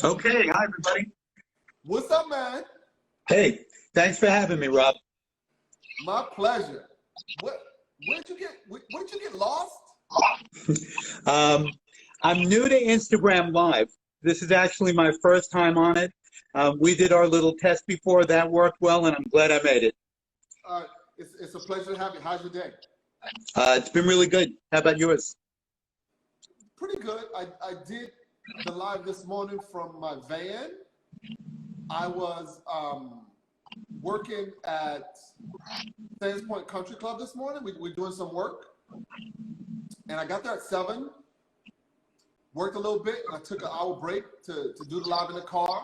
Okay, hi everybody. What's up, man? Hey, thanks for having me, Rob. My pleasure. Where'd you get lost? I'm new to Instagram Live. This is actually my first time on it. We did our little test before. That worked well, and I'm glad I made it. It's a pleasure to have you. How's your day? It's been really good. How about yours? Pretty good. I did the live this morning from my van. I was working at Sands Point Country Club this morning. We're doing some work. And I got there at 7, worked a little bit, and I took an hour break to do the live in the car.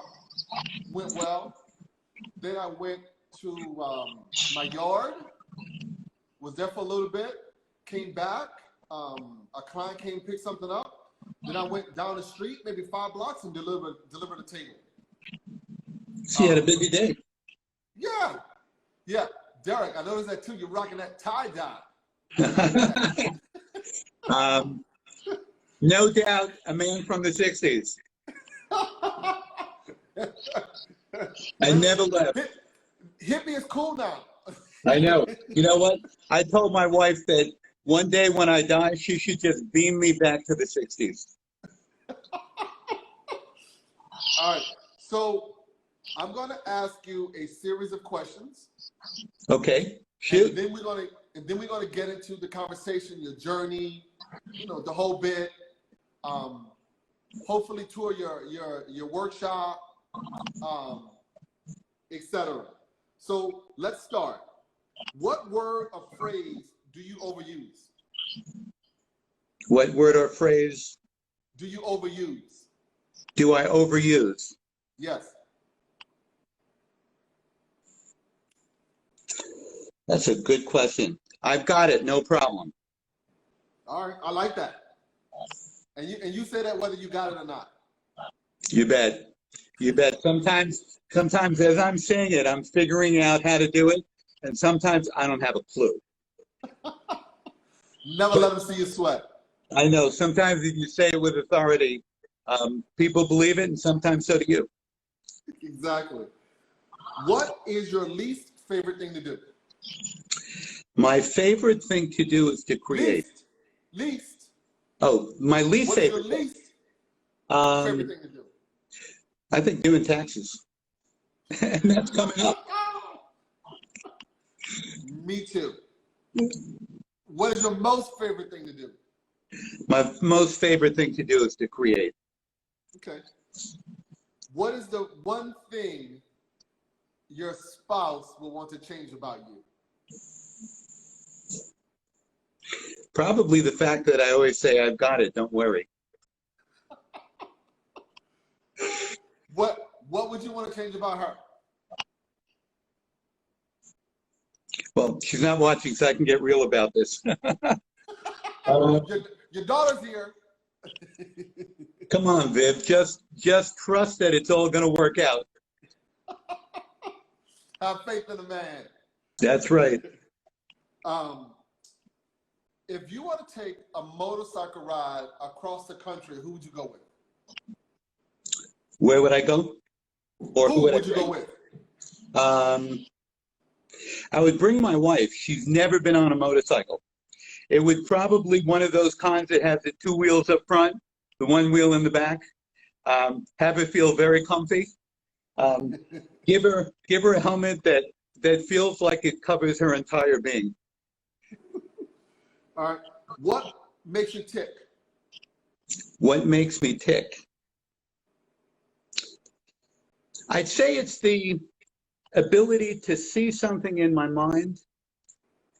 Went well. Then I went to my yard, was there for a little bit, came back. A client came pick something up. Then I went down the street, maybe 5 blocks, and delivered the table. So you had a busy day. Yeah. Derek, I noticed that too. You're rocking that tie-dye. No doubt, a man from the 60s. I never left. Hippie is cool now. I know. You know what? I told my wife that one day when I die, she should just beam me back to the 60s. All right. So I'm going to ask you a series of questions. Okay. Shoot. And then we're gonna get into the conversation, your journey, the whole bit. Hopefully tour your workshop, etc. So let's start. What word or phrase do you overuse? What word or phrase do you overuse? Do I overuse? Yes. That's a good question. I've got it, no problem. All right, I like that. And you say that whether you got it or not. You bet. You bet. Sometimes as I'm saying it, I'm figuring out how to do it, and sometimes I don't have a clue. Never let them see you sweat. I know. Sometimes if you say it with authority, people believe it, and sometimes so do you. Exactly. What is your least favorite thing to do? My favorite thing to do is to create. Least. Oh, my least favorite. What's your least favorite thing to do? I think doing taxes. And that's coming up. Me too. What is your most favorite thing to do? My most favorite thing to do is to create. Okay. What is the one thing your spouse will want to change about you? Probably the fact that I always say, I've got it, don't worry. What would you want to change about her? Well, she's not watching, so I can get real about this. Your daughter's here. Come on, Viv. Just trust that it's all going to work out. Have faith in the man. That's right. If you were to take a motorcycle ride across the country, who would you go with? Where would I go? Or who would you go with? I would bring my wife. She's never been on a motorcycle. It would probably one of those Cahns that has the 2 wheels up front, the 1 wheel in the back. Have her feel very comfy. Give her a helmet that feels like it covers her entire being. All right. What makes you tick? What makes me tick? I'd say it's the ability to see something in my mind,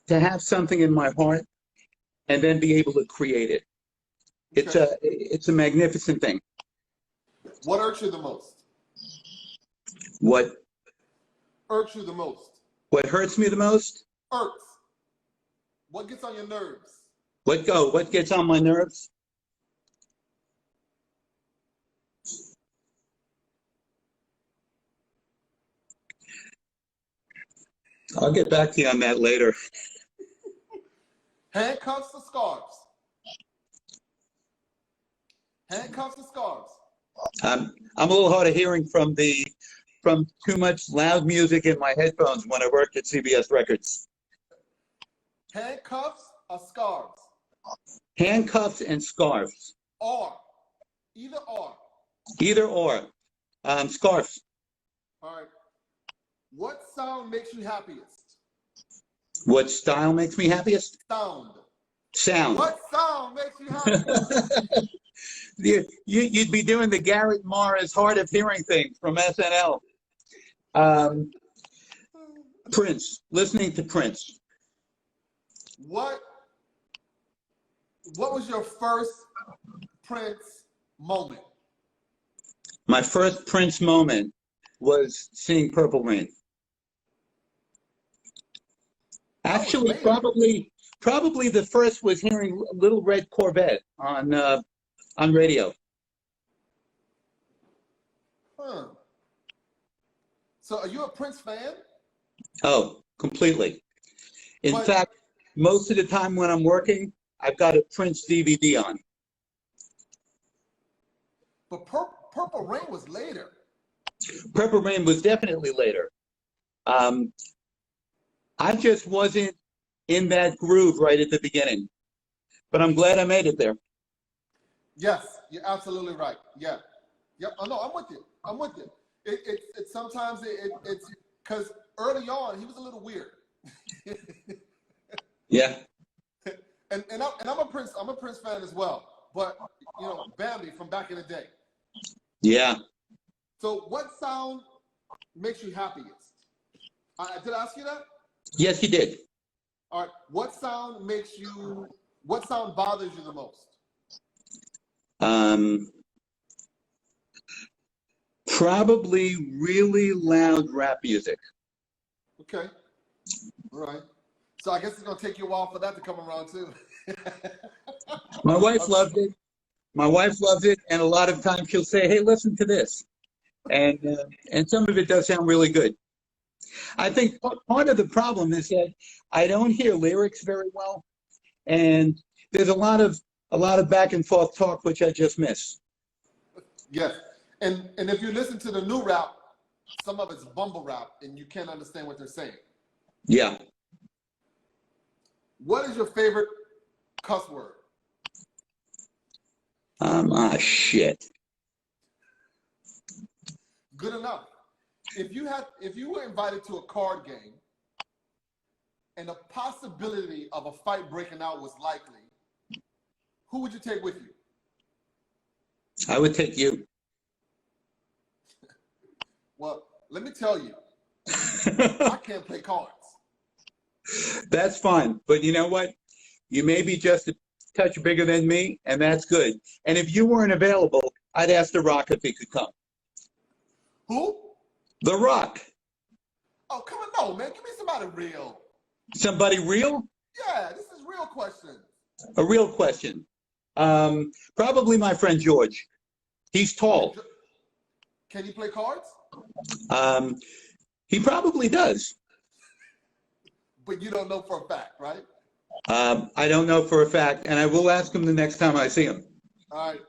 to have something in my heart, and then be able to create it. Okay. It's a magnificent thing. What irks you the most? What irks you the most? What hurts me the most? Irks. What gets on your nerves? What gets on my nerves? I'll get back to you on that later. Handcuffs or scarves? Handcuffs or scarves? I'm a little hard of hearing from too much loud music in my headphones when I worked at CBS Records. Handcuffs or scarves? Handcuffs and scarves. Or. Either or. Either or. Scarves. All right. What sound makes you happiest? What style makes me happiest? Sound. Sound. What sound makes you happiest? You'd be doing the Garrett Morris Hard of Hearing thing from SNL. Prince. Listening to Prince. What was your first Prince moment? My first Prince moment was seeing Purple Rain. Actually, probably the first was hearing Little Red Corvette on radio. Huh. So are you a Prince fan? Oh, completely. In fact, most of the time when I'm working, I've got a Prince DVD on. But Purple Rain was later. Purple Rain was definitely later. I just wasn't in that groove right at the beginning. But I'm glad I made it there. Yes, you're absolutely right. Yeah. Yep. Oh, no, I'm with you. I'm with you. It's sometimes it's because early on he was a little weird. Yeah. And I'm a Prince fan as well. But you know, Bambi from back in the day. Yeah. So what sound makes you happiest? Did I ask you that? Yes, you did. All right. What sound bothers you the most? Probably really loud rap music. Okay. All right. So I guess it's gonna take you a while for that to come around too. My wife loved it. My wife loves it, and a lot of times she'll say, "Hey, listen to this," and some of it does sound really good. I think part of the problem is that I don't hear lyrics very well, and there's a lot of back and forth talk which I just miss. Yes, and if you listen to the new rap, some of it's bumble rap, and you can't understand what they're saying. Yeah. What is your favorite cuss word? Shit. Good enough. If you were invited to a card game and the possibility of a fight breaking out was likely, who would you take with you? I would take you. Well, let me tell you, I can't play cards. That's fine. But you know what? You may be just a touch bigger than me, and that's good. And if you weren't available, I'd ask The Rock if he could come. Who? The Rock. Oh, come on, no, man. Give me somebody real. Somebody real? Yeah, this is real questions. A real question. Probably my friend George. He's tall. Can he play cards? He probably does. But you don't know for a fact, right? I don't know for a fact, and I will ask him the next time I see him. All right.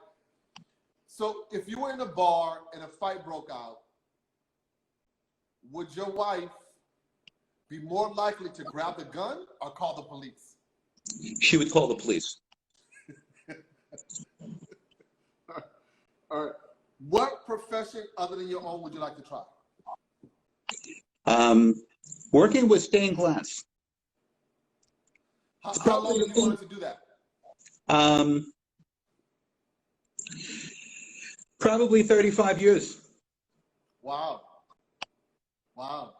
So if you were in a bar and a fight broke out, would your wife be more likely to grab the gun or call the police? She would call the police. All right. What profession other than your own would you like to try? Working with stained glass. How long have you wanted to do that? Probably 35 years. Wow. Wow.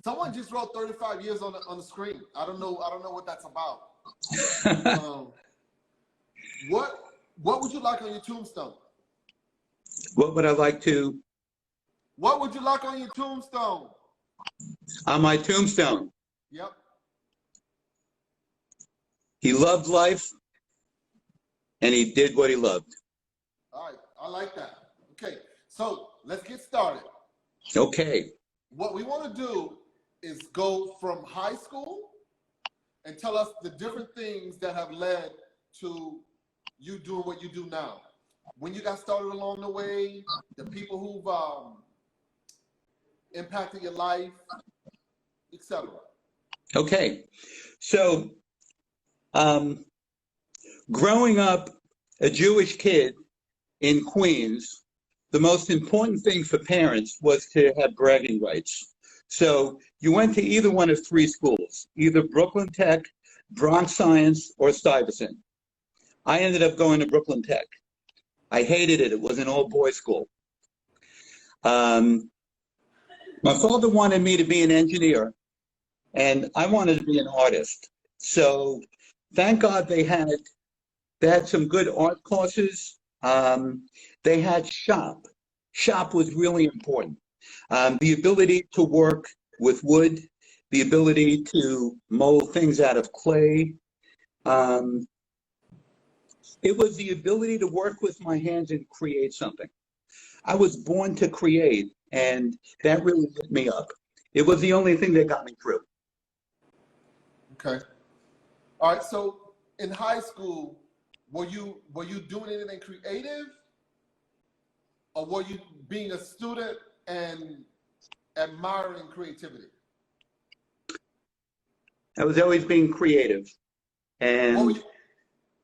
Someone just wrote 35 years on the screen. I don't know what that's about. What would you like on your tombstone? What would I like to? What would you like on your tombstone? On my tombstone. Yep. He loved life, and he did what he loved. All right. I like that. Okay. So let's get started. Okay. What we want to do is go from high school and tell us the different things that have led to you doing what you do now. when you got started along the way, the people who've impacted your life, etc. Okay. So, growing up a Jewish kid in Queens, the most important thing for parents was to have bragging rights. So you went to either one of three schools, either Brooklyn Tech, Bronx Science, or Stuyvesant. I ended up going to Brooklyn Tech. I hated it. It was an all-boys school. My father wanted me to be an engineer, and I wanted to be an artist. So thank God they had some good art courses. They had shop. Shop was really important. The ability to work with wood, the ability to mold things out of clay. It was the ability to work with my hands and create something. I was born to create, and that really lit me up. It was the only thing that got me through. Okay. All right. So in high school, were you doing anything creative, or were you being a student and admiring creativity? I was always being creative, and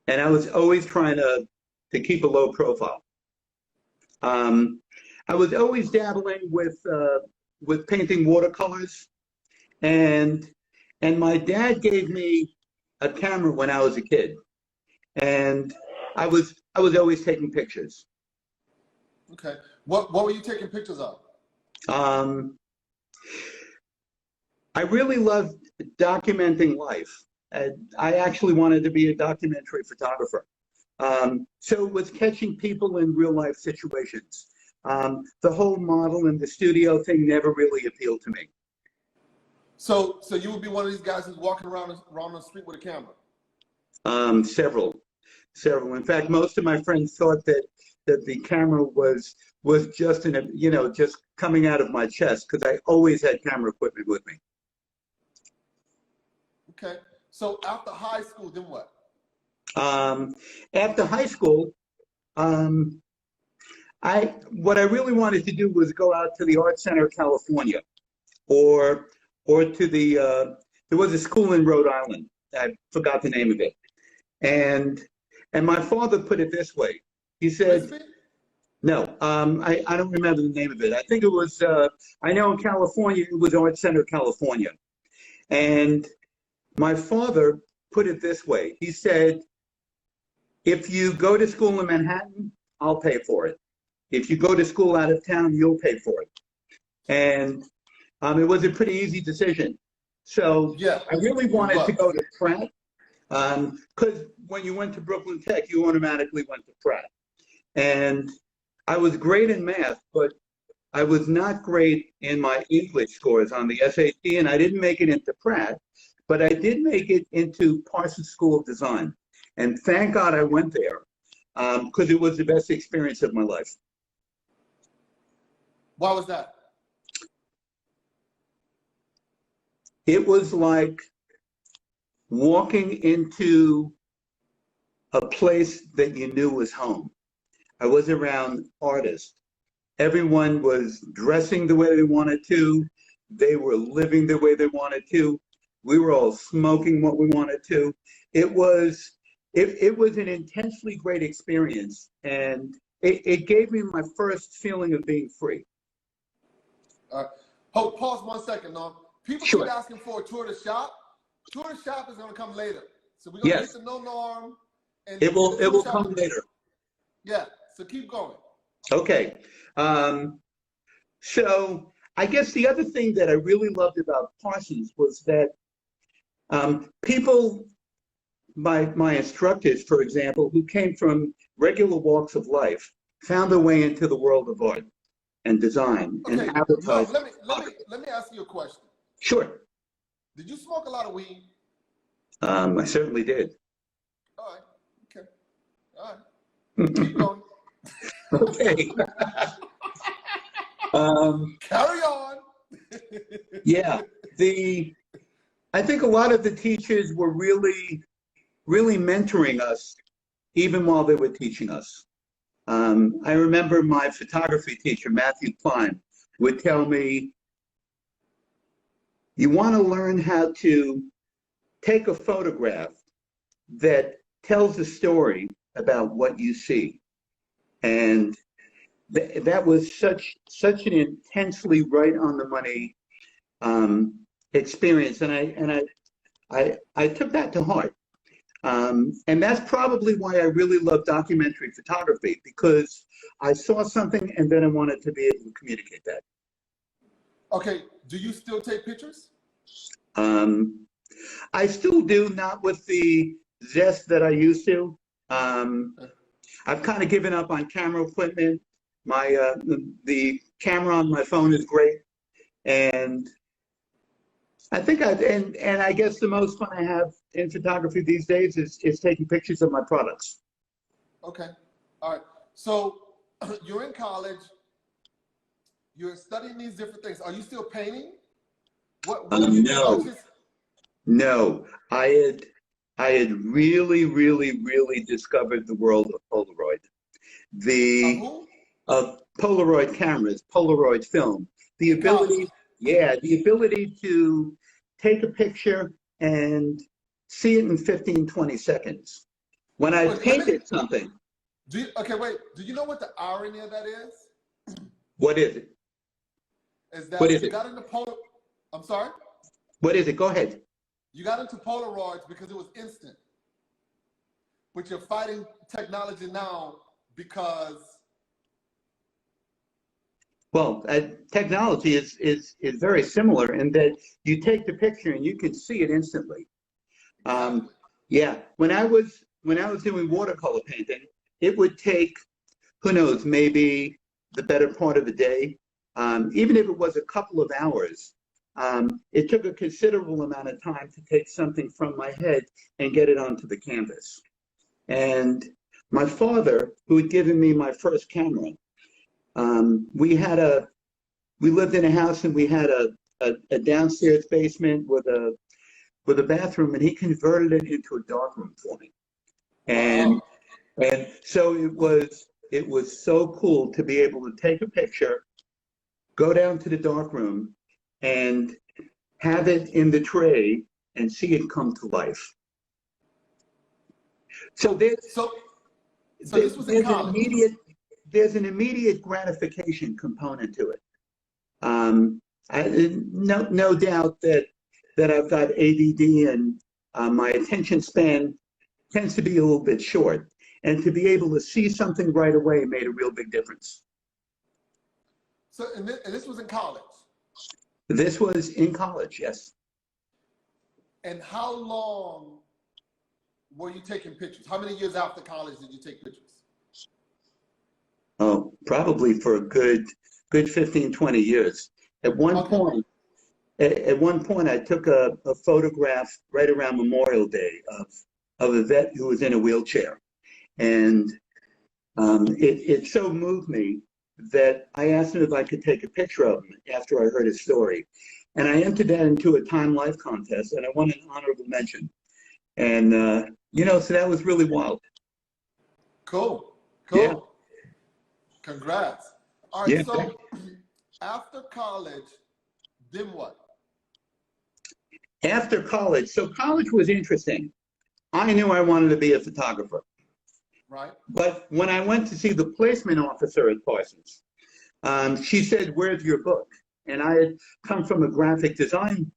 I was always trying to keep a low profile. I was always dabbling with painting watercolors, and my dad gave me a camera when I was a kid, and I was always taking pictures. Okay. What were you taking pictures of? I really loved documenting life. I actually wanted to be a documentary photographer. So it was catching people in real life situations. The whole model and the studio thing never really appealed to me. So you would be one of these guys who's walking around the street with a camera? Several. In fact, most of my friends thought that the camera was just just coming out of my chest, because I always had camera equipment with me. Okay. So after high school, then what? After high school, what I really wanted to do was go out to the Art Center of California, or to there was a school in Rhode Island. I forgot the name of it, and my father put it this way. He said, no, I don't remember the name of it. I think it was, I know in California, it was Art Center California. And my father put it this way. He said, if you go to school in Manhattan, I'll pay for it. If you go to school out of town, you'll pay for it. And it was a pretty easy decision. So yeah, I really wanted to go to Pratt, because when you went to Brooklyn Tech, you automatically went to Pratt. And I was great in math, but I was not great in my English scores on the SAT, and I didn't make it into Pratt, but I did make it into Parsons School of Design. And thank God I went there, because it was the best experience of my life. Why was that? It was like walking into a place that you knew was home. I was around artists. Everyone was dressing the way they wanted to. They were living the way they wanted to. We were all smoking what we wanted to. It was an intensely great experience, and it gave me my first feeling of being free. Hold, pause 1 second, Norm. People keep asking for a tour of the shop. Tour of the shop is going to come later. So we're going to get to know Norm. And it will come later. Yeah, so keep going. Okay. So I guess the other thing that I really loved about Parsons was that people, my instructors, for example, who came from regular walks of life, found their way into the world of art and design and advertising. No, let me ask you a question. Sure. Did you smoke a lot of weed? I certainly did. All right. Okay. All right. Keep going. Okay. Carry on. Yeah. I think a lot of the teachers were really mentoring us, even while they were teaching us. I remember my photography teacher, Matthew Cahn, would tell me, you want to learn how to take a photograph that tells a story about what you see. And that was such an intensely right on the money experience, and I took that to heart. And that's probably why I really love documentary photography, because I saw something and then I wanted to be able to communicate that. Okay, do you still take pictures? I still do, not with the zest that I used to. I've kind of given up on camera equipment. My the camera on my phone is great, and I think and I guess the most fun I have in photography these days is taking pictures of my products. Okay, all right. So you're in college. You're studying these different things. Are you still painting? What have you done? No. I had really discovered the world of Polaroid. Of Polaroid cameras, Polaroid film. The ability to take a picture and see it in 15, 20 seconds. When I painted something. Okay, wait. Do you know what the irony of that is? What is it? Is that you got into I'm sorry? What is it? Go ahead. You got into Polaroids because it was instant. But you're fighting technology now because... Well, technology is very similar in that you take the picture and you can see it instantly. Yeah, when I was doing watercolor painting, it would take, who knows, maybe the better part of a day. Even if it was a couple of hours, it took a considerable amount of time to take something from my head and get it onto the canvas. And my father, who had given me my first camera, we lived in a house and we had a downstairs basement with a bathroom, and he converted it into a darkroom for me. And so it was so cool to be able to take a picture, go down to the darkroom, and have it in the tray and see it come to life. So this was in college. There's an immediate gratification component to it. No doubt that I've got ADD and my attention span tends to be a little bit short. And to be able to see something right away made a real big difference. So, and this was in college? This was in college, yes. And how long were you taking pictures? How many years after college did you take pictures? Oh, probably for a good 15, 20 years. At one point, I took a photograph right around Memorial Day of a vet who was in a wheelchair. And it so moved me that I asked him if I could take a picture of him after I heard his story. And I entered that into a Time Life contest, and I won an honorable mention. And, so that was really wild. Cool. Yeah. Congrats. All right, so after college, then what? After college, so college was interesting. I knew I wanted to be a photographer. Right. But when I went to see the placement officer at Parsons, she said, "Where's your book?" And I had come from a graphic design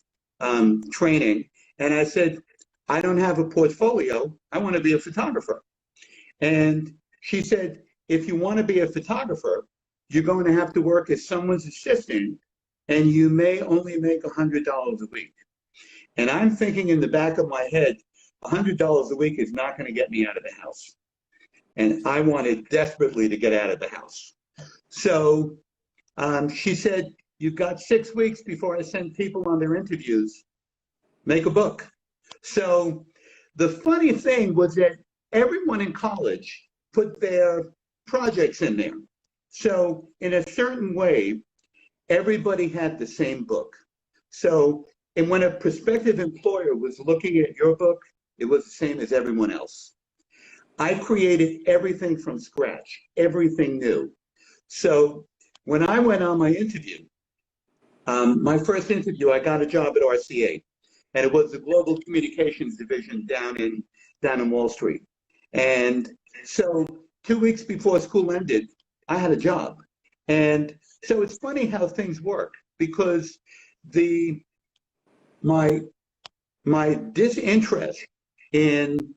training, and I said, "I don't have a portfolio. I want to be a photographer." And she said, "If you want to be a photographer, you're going to have to work as someone's assistant, and you may only make $100 a week." And I'm thinking in the back of my head, $100 a week is not going to get me out of the house. And I wanted desperately to get out of the house. So she said, "You've got 6 weeks before I send people on their interviews. Make a book." So the funny thing was that everyone in college put their projects in there. So in a certain way, everybody had the same book. So, and when a prospective employer was looking at your book, it was the same as everyone else. I created everything from scratch, everything new. So when I went on my first interview, I got a job at RCA, and it was the Global Communications Division down in Wall Street. And so 2 weeks before school ended, I had a job. And so it's funny how things work, because my disinterest in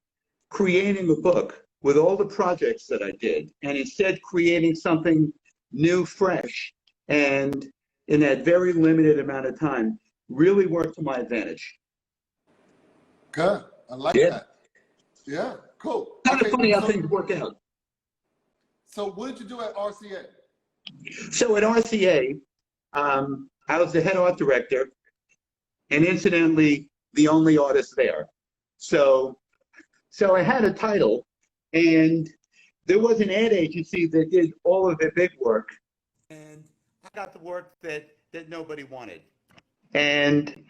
creating a book with all the projects that I did, and instead creating something new, fresh, and in that very limited amount of time, really worked to my advantage. Good. I like that. Yeah, cool. Kind of funny how things work out. So what did you do at RCA? So at RCA, I was the head art director, and incidentally, the only artist there. So I had a title, and there was an ad agency that did all of the big work, and I got the work that nobody wanted. And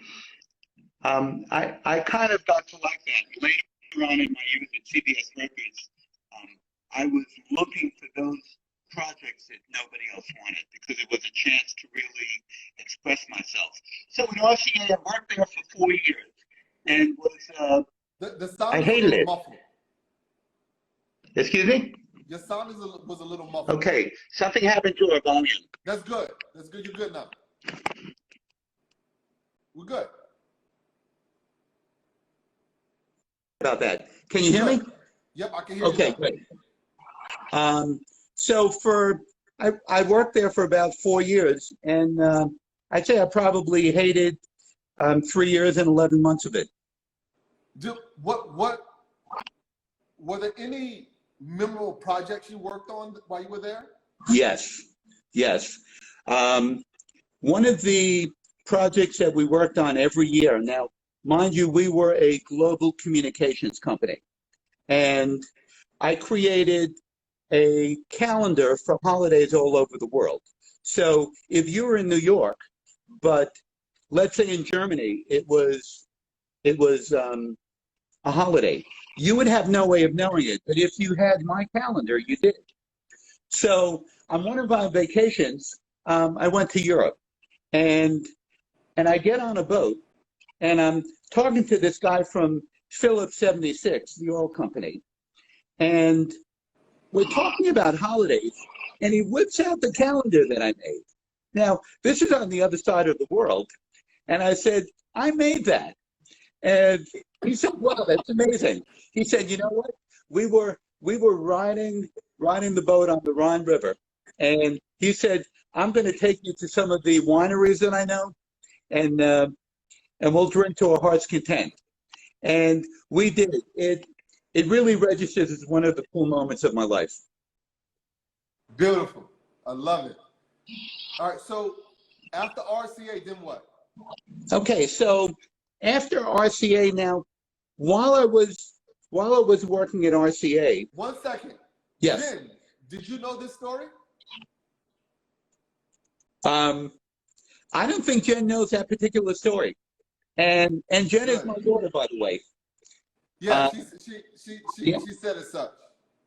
I kind of got to like that. Later on in my youth at CBS Records, I was looking for those projects that nobody else wanted, because it was a chance to really express myself. So at RCA, I worked there for 4 years, and was the sound I hated it. Muffled. Excuse me? Your sound was a little muffled. Okay, something happened to our volume. That's good. That's good. You're good now. We're good. About that. Can you hear me? Yep, I can hear you. Okay, great. So I worked there for about 4 years, and I'd say I probably hated 3 years and 11 months of it. What were there any memorable projects you worked on while you were there? Yes. One of the projects that we worked on every year, now, mind you, we were a global communications company, and I created a calendar for holidays all over the world. So if you were in New York, but let's say in Germany, it was a holiday, you would have no way of knowing it. But if you had my calendar, you did. So on one of my vacations, I went to Europe, and I get on a boat, and I'm talking to this guy from Phillips 76, the oil company, and we're talking about holidays, and he whips out the calendar that I made. Now, this is on the other side of the world, and I said, I made that. And he said, wow, that's amazing. He said, you know what? We were riding the boat on the Rhine River, and he said, I'm going to take you to some of the wineries that I know, and we'll drink to our heart's content. And we did it. It really registers as one of the cool moments of my life. Beautiful. I love it. All right. So after RCA, then what? Okay. So after RCA, now, while I was working at RCA. 1 second. Yes. Jen, did you know this story? I don't think Jen knows that particular story. And Jen is my daughter, by the way. Yeah, she said as such.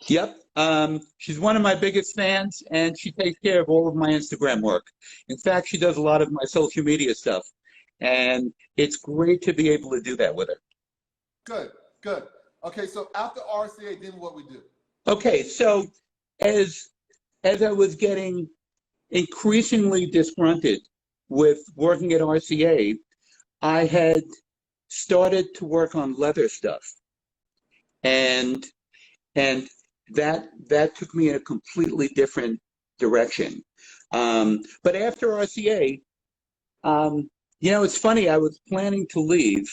Yep. She's one of my biggest fans, and she takes care of all of my Instagram work. In fact, she does a lot of my social media stuff, and it's great to be able to do that with her. Good. Okay, so after RCA, then what we do? Okay, so as I was getting increasingly disgruntled with working at RCA, I had started to work on leather stuff, and that took me in a completely different direction. But after RCA, it's funny, I was planning to leave,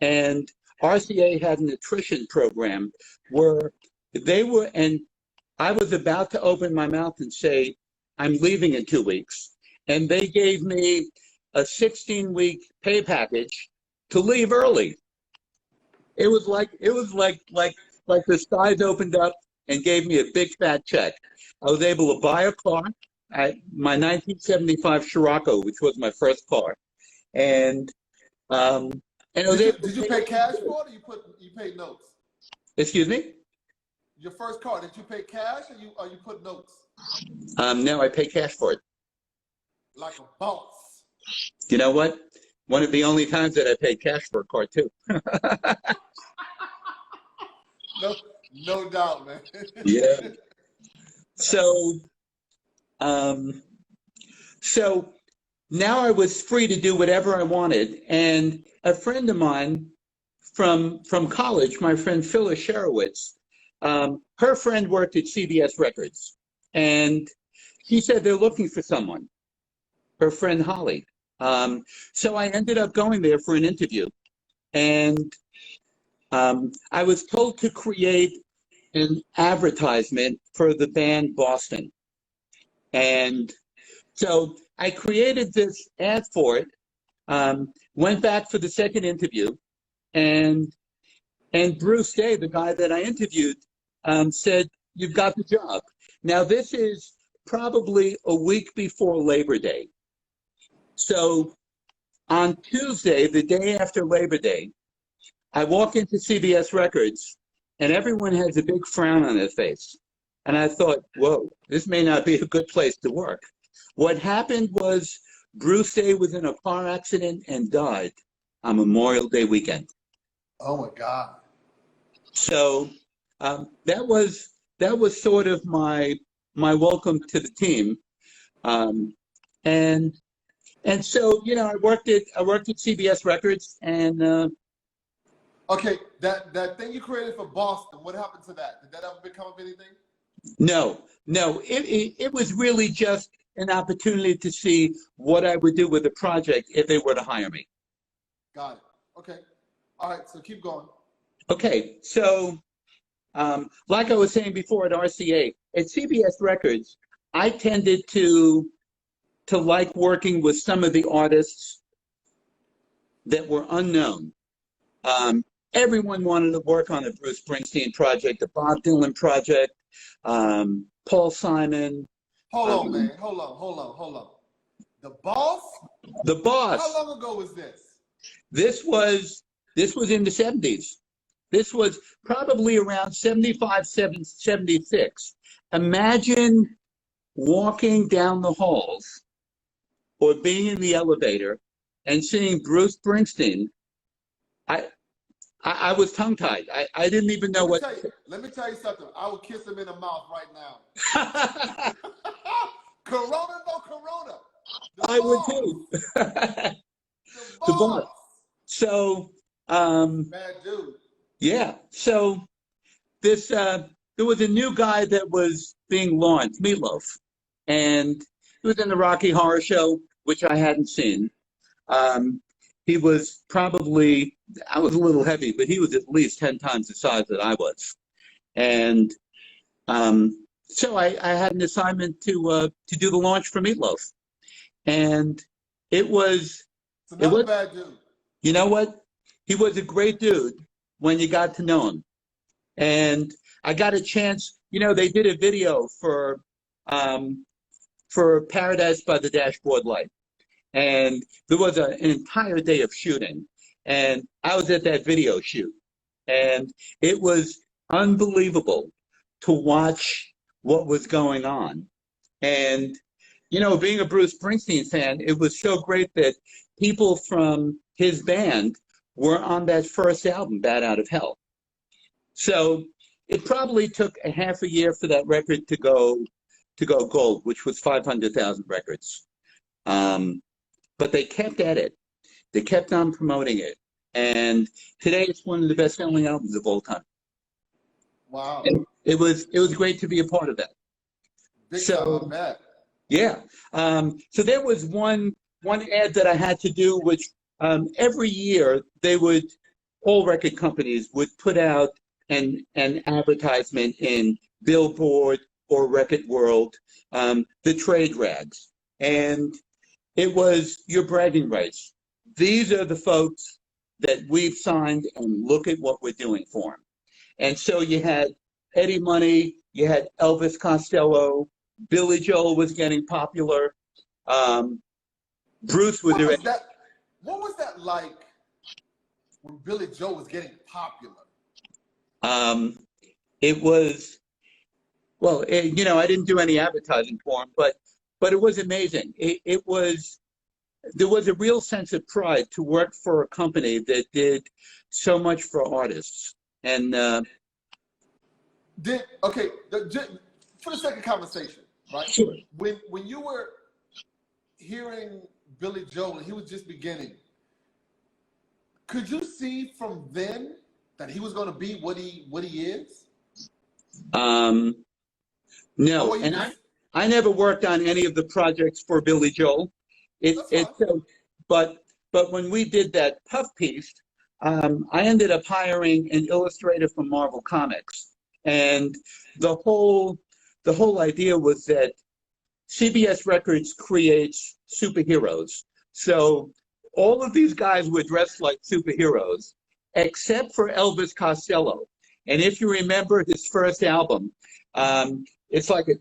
and RCA had an attrition program where and I was about to open my mouth and say, I'm leaving in 2 weeks. And they gave me a 16-week pay package to leave early. It was like the skies opened up and gave me a big fat check. I was able to buy a car, my 1975 Scirocco, which was my first car, and I was able. Did you pay cash for it, or you paid notes? Excuse me? Your first car, did you pay cash or you put notes? No, I pay cash for it. Like a boss. You know what? One of the only times that I paid cash for a car too. No doubt, man. Yeah. So, so now I was free to do whatever I wanted, and a friend of mine from college, my friend Phyllis Sherowitz, her friend worked at CBS Records, and she said they're looking for someone. Her friend Holly. So I ended up going there for an interview, and I was told to create an advertisement for the band Boston. And so I created this ad for it, went back for the second interview, and Bruce Day, the guy that I interviewed, said, "You've got the job." Now, this is probably a week before Labor Day. So on Tuesday, the day after Labor Day, I walk into CBS Records, and everyone has a big frown on their face. And I thought, whoa, this may not be a good place to work. What happened was Bruce Day was in a car accident and died on Memorial Day weekend. Oh my God. So that was sort of my welcome to the team. And so, you know, I worked at CBS Records, and okay, that thing you created for Boston, what happened to that? Did that ever become anything? No, it was really just an opportunity to see what I would do with the project if they were to hire me. Got it. Okay. All right, so keep going. Okay, so like I was saying before at RCA, at CBS Records, I tended to like working with some of the artists that were unknown. Everyone wanted to work on a Bruce Springsteen project, the Bob Dylan project, Paul Simon. Hold on, man. Hold on. The Boss? The Boss. How long ago was this? This was in the 70s. This was probably around 75, 76. Imagine walking down the halls or being in the elevator and seeing Bruce Springsteen. I was tongue-tied. I didn't even know what. Let me tell you something. I would kiss him in the mouth right now. Corona, no Corona. I would too. The Boss. So, bad dude. Yeah. So this there was a new guy that was being launched, Meatloaf, and he was in the Rocky Horror Show, which I hadn't seen. He was probably, I was a little heavy, but he was at least 10 times the size that I was. And so I had an assignment to do the launch for Meatloaf. And it was... bad dude. You know what? He was a great dude when you got to know him. And I got a chance, you know, they did a video for Paradise by the Dashboard Light. And there was an entire day of shooting. And I was at that video shoot. And it was unbelievable to watch what was going on. And, you know, being a Bruce Springsteen fan, it was so great that people from his band were on that first album, Bat Out of Hell. So it probably took a half a year for that record to go gold, which was 500,000 records. But they kept at it. They kept on promoting it. And today it's one of the best-selling albums of all time. Wow. And it was great to be a part of that. Big time, man. Yeah. So there was one ad that I had to do, which every year all record companies would put out an advertisement in Billboard or Record World, the trade rags. And it was your bragging rights. These are the folks that we've signed, and look at what we're doing for them. And so you had Eddie Money, you had Elvis Costello, Billy Joel was getting popular. Bruce was already. What was that like when Billy Joel was getting popular? it was, well, you know, I didn't do any advertising for him, but it was amazing. There was a real sense of pride to work for a company that did so much for artists. And Okay, for the second conversation, right? sure. When you were hearing Billy Joel and he was just beginning, could you see from then that he was going to be what he is? No, and I never worked on any of the projects for Billy Joel. But when we did that Puff piece, I ended up hiring an illustrator from Marvel Comics, and the whole idea was that CBS Records creates superheroes. So all of these guys were dressed like superheroes, except for Elvis Costello. And if you remember his first album, it's like a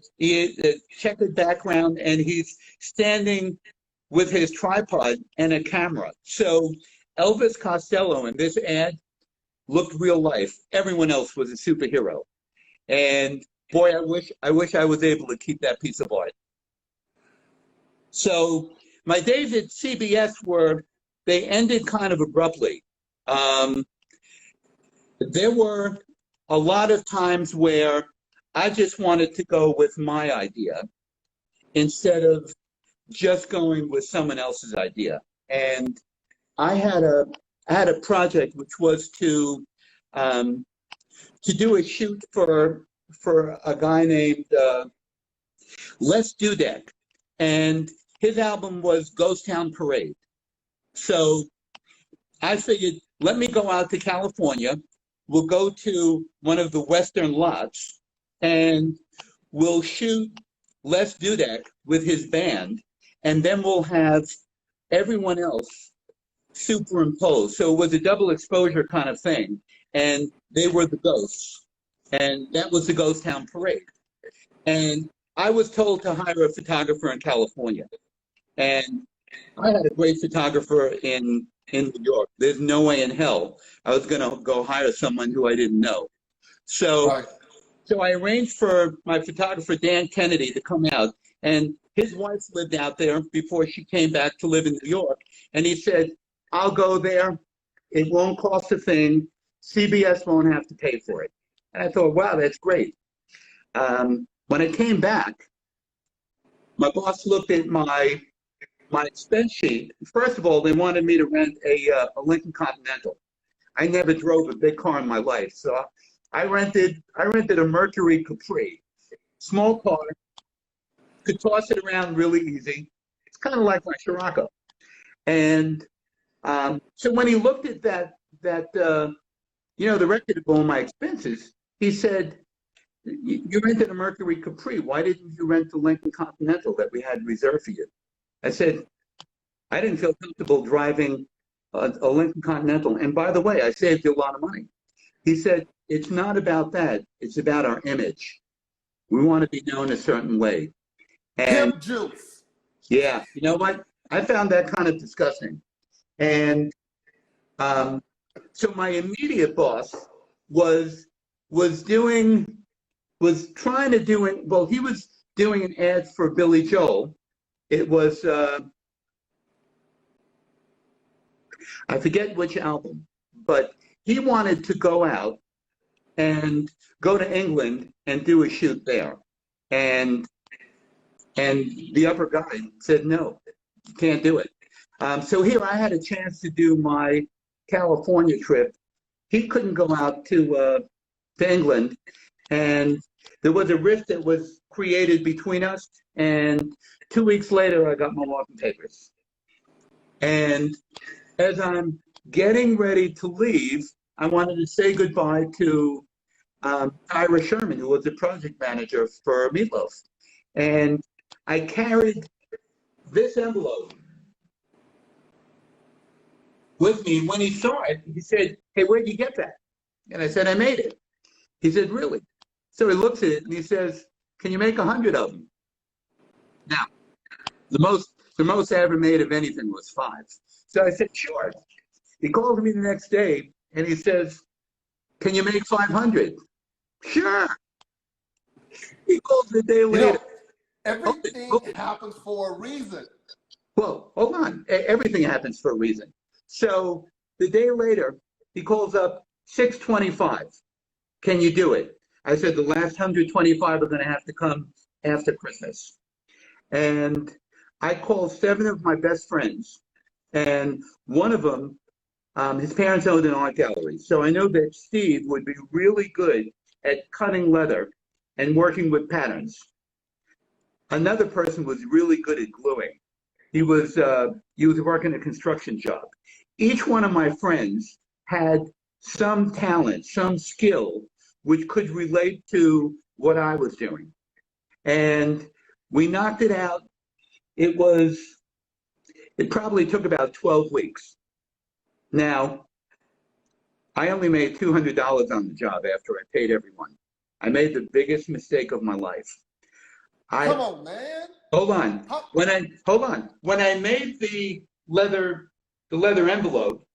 checkered background, and he's standing with his tripod and a camera. So Elvis Costello in this ad looked real life. Everyone else was a superhero. And boy, I wish I was able to keep that piece of art. So my days at CBS they ended kind of abruptly. There were a lot of times where I just wanted to go with my idea instead of just going with someone else's idea. And I had a project which was to do a shoot for a guy named Les Dudek, and his album was Ghost Town Parade. So I figured, let me go out to California. We'll go to one of the Western lots, and we'll shoot Les Dudek with his band, and then we'll have everyone else superimposed. So it was a double exposure kind of thing, and they were the ghosts, and that was the Ghost Town Parade. And I was told to hire a photographer in California, and I had a great photographer in New York. There's no way in hell I was going to go hire someone who I didn't know. So, right. So I arranged for my photographer, Dan Kennedy, to come out. And his wife lived out there before she came back to live in New York. And he said, I'll go there. It won't cost a thing. CBS won't have to pay for it. And I thought, wow, that's great. When I came back, my boss looked at my expense sheet. First of all, they wanted me to rent a Lincoln Continental. I never drove a big car in my life, so I rented a Mercury Capri, small car, could toss it around really easy. It's kind of like my Scirocco. And so when he looked at that the record of all my expenses, he said, "You rented a Mercury Capri. Why didn't you rent the Lincoln Continental that we had reserved for you?" I said, I didn't feel comfortable driving a Lincoln Continental. And by the way, I saved you a lot of money. He said, it's not about that. It's about our image. We want to be known a certain way. And Pimp juice. Yeah, you know what? I found that kind of disgusting. And so my immediate boss was trying to do it. Well, he was doing an ad for Billy Joel. It was, I forget which album, but he wanted to go out and go to England and do a shoot there. And the upper guy said, no, you can't do it. So here I had a chance to do my California trip. He couldn't go out to England. And there was a rift that was created between us. And 2 weeks later, I got my walking papers. And as I'm getting ready to leave, I wanted to say goodbye to Ira Sherman, who was the project manager for Meatloaf. And I carried this envelope with me. When he saw it, he said, hey, where'd you get that? And I said, I made it. He said, really? So he looks at it and he says, can you make 100 of them? Now, the most I ever made of anything was 5. So I said, sure. He called me the next day and he says, can you make 500? Sure. He calls the day You later. know, everything happens for a reason. Well, hold on. Everything happens for a reason. So the day later, he calls up 6:25. Can you do it? I said the last 125 are going to have to come after Christmas. And I called 7 of my best friends, and one of them, his parents owned an art gallery. So I know that Steve would be really good at cutting leather and working with patterns. Another person was really good at gluing. He was working a construction job. Each one of my friends had some talent, some skill, which could relate to what I was doing. And we knocked it out. It was, it probably took about 12 weeks. Now, I only made $200 on the job after I paid everyone. I made the biggest mistake of my life. Come on, man. Hold on. When I made the leather envelope,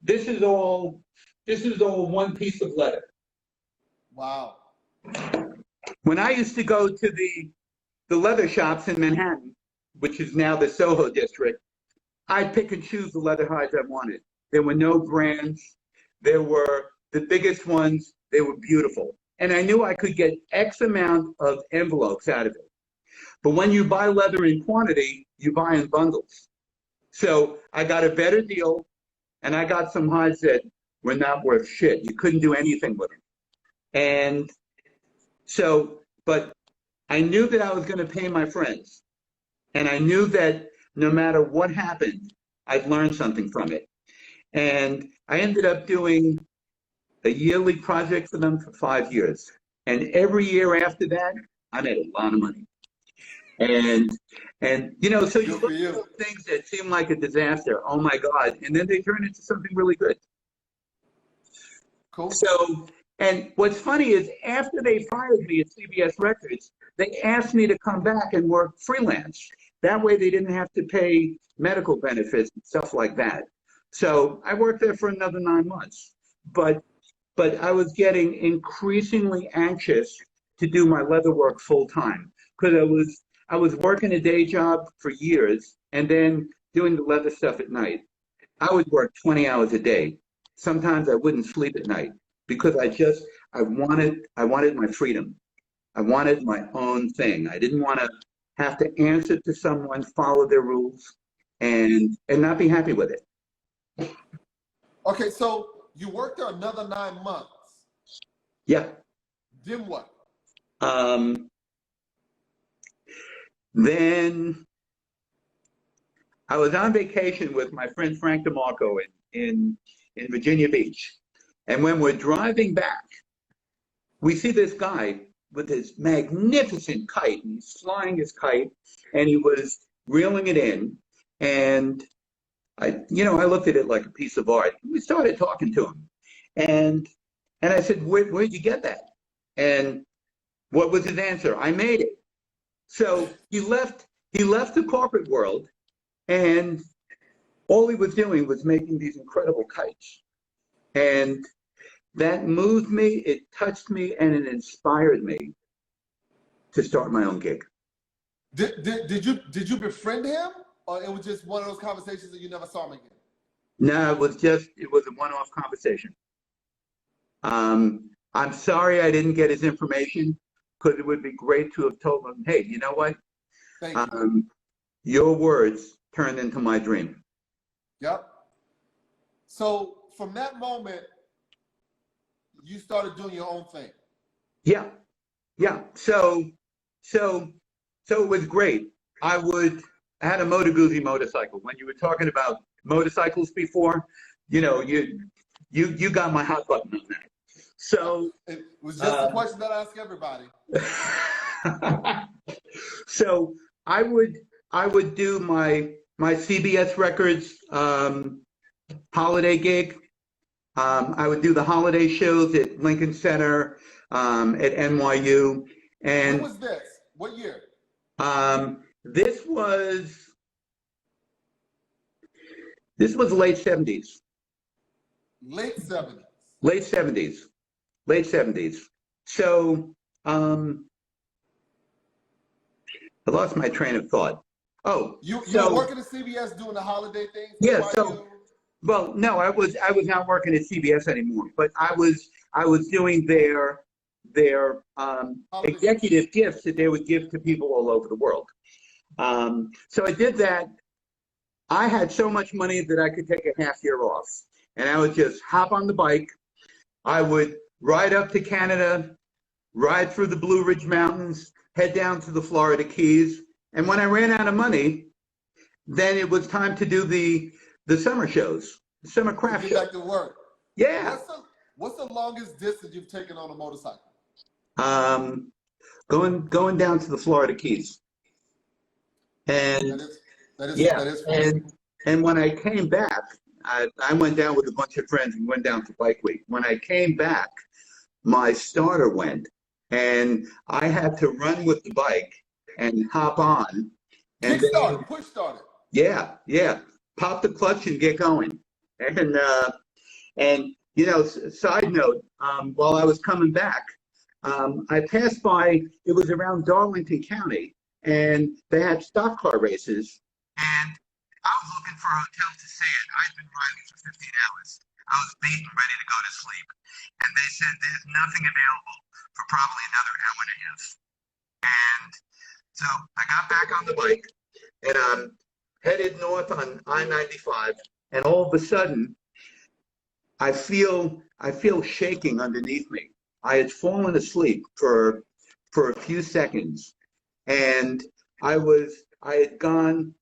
this is all one piece of leather. Wow. When I used to go to the leather shops in Manhattan, which is now the Soho district, I'd pick and choose the leather hides I wanted. There were no brands. There were the biggest ones. They were beautiful. And I knew I could get X amount of envelopes out of it. But when you buy leather in quantity, you buy in bundles. So I got a better deal, and I got some hides that were not worth shit. You couldn't do anything with them. And so, but I knew that I was going to pay my friends. And I knew that no matter what happened, I'd learn something from it. And I ended up doing a yearly project for them for 5 years. And every year after that, I made a lot of money. And so you look at those things that seem like a disaster, oh my God, and then they turn into something really good. Cool. So, and what's funny is after they fired me at CBS Records, they asked me to come back and work freelance. That way they didn't have to pay medical benefits and stuff like that. So I worked there for another 9 months. But I was getting increasingly anxious to do my leather work full time because I was working a day job for years and then doing the leather stuff at night. I would work 20 hours a day. Sometimes I wouldn't sleep at night because I wanted my freedom. I wanted my own thing. I didn't want to have to answer to someone, follow their rules, and not be happy with it. Okay, so you worked there another 9 months. Yeah. Then what? Then I was on vacation with my friend Frank DeMarco in Virginia Beach. And when we're driving back, we see this guy with this magnificent kite, and he's flying his kite, and he was reeling it in. And I looked at it like a piece of art. We started talking to him. And I said, where'd you get that? And what was his answer? I made it. So he left the corporate world, and all he was doing was making these incredible kites. And that moved me, it touched me, and it inspired me to start my own gig. Did you befriend him, or it was just one of those conversations that you never saw him again? No, it was a one-off conversation. I'm sorry I didn't get his information, because it would be great to have told him, hey, you know what? Thank you. Your words turned into my dream. Yep. So from that moment, you started doing your own thing. Yeah. So it was great. I had a Moto Guzzi motorcycle. When you were talking about motorcycles before, you got my hot button on that. So it was just the question that I ask everybody. So I would do my CBS Records holiday gig. I would do the holiday shows at Lincoln Center, at NYU. And when was this? What year? This was late 70s. Late 70s. Late 70s. So I lost my train of thought. Oh, You were so working at CBS doing the holiday thing for yeah, NYU? well, no, I was not working at CBS anymore, but I was doing their Holiday special. executive gifts that they would give to people all over the world. So I did that. I had so much money that I could take a half year off, and I would just hop on the bike. I would ride up to Canada, ride through the Blue Ridge Mountains, head down to the Florida Keys, and when I ran out of money, then it was time to do the summer shows, the summer To craft get shows. back to work. Yeah. What's the longest distance you've taken on a motorcycle? Um, going down to the Florida Keys. And yeah, That is fun. and when I came back, I went down with a bunch of friends and went down to Bike Week. When I came back, my starter went, and I had to run with the bike and hop on, and then Push started. yeah, pop the clutch and get going. And you know, side note, while I was coming back, I passed by. It was around Darlington County, and they had stock car races. And I was looking for a hotel to stay at. I'd been riding for 15 hours. I was beaten, ready to go to sleep, and they said there's nothing available for probably another hour and a half. And so I got back on the bike, and headed north on I-95, and all of a sudden, I feel shaking underneath me. I had fallen asleep for a few seconds, and I had gone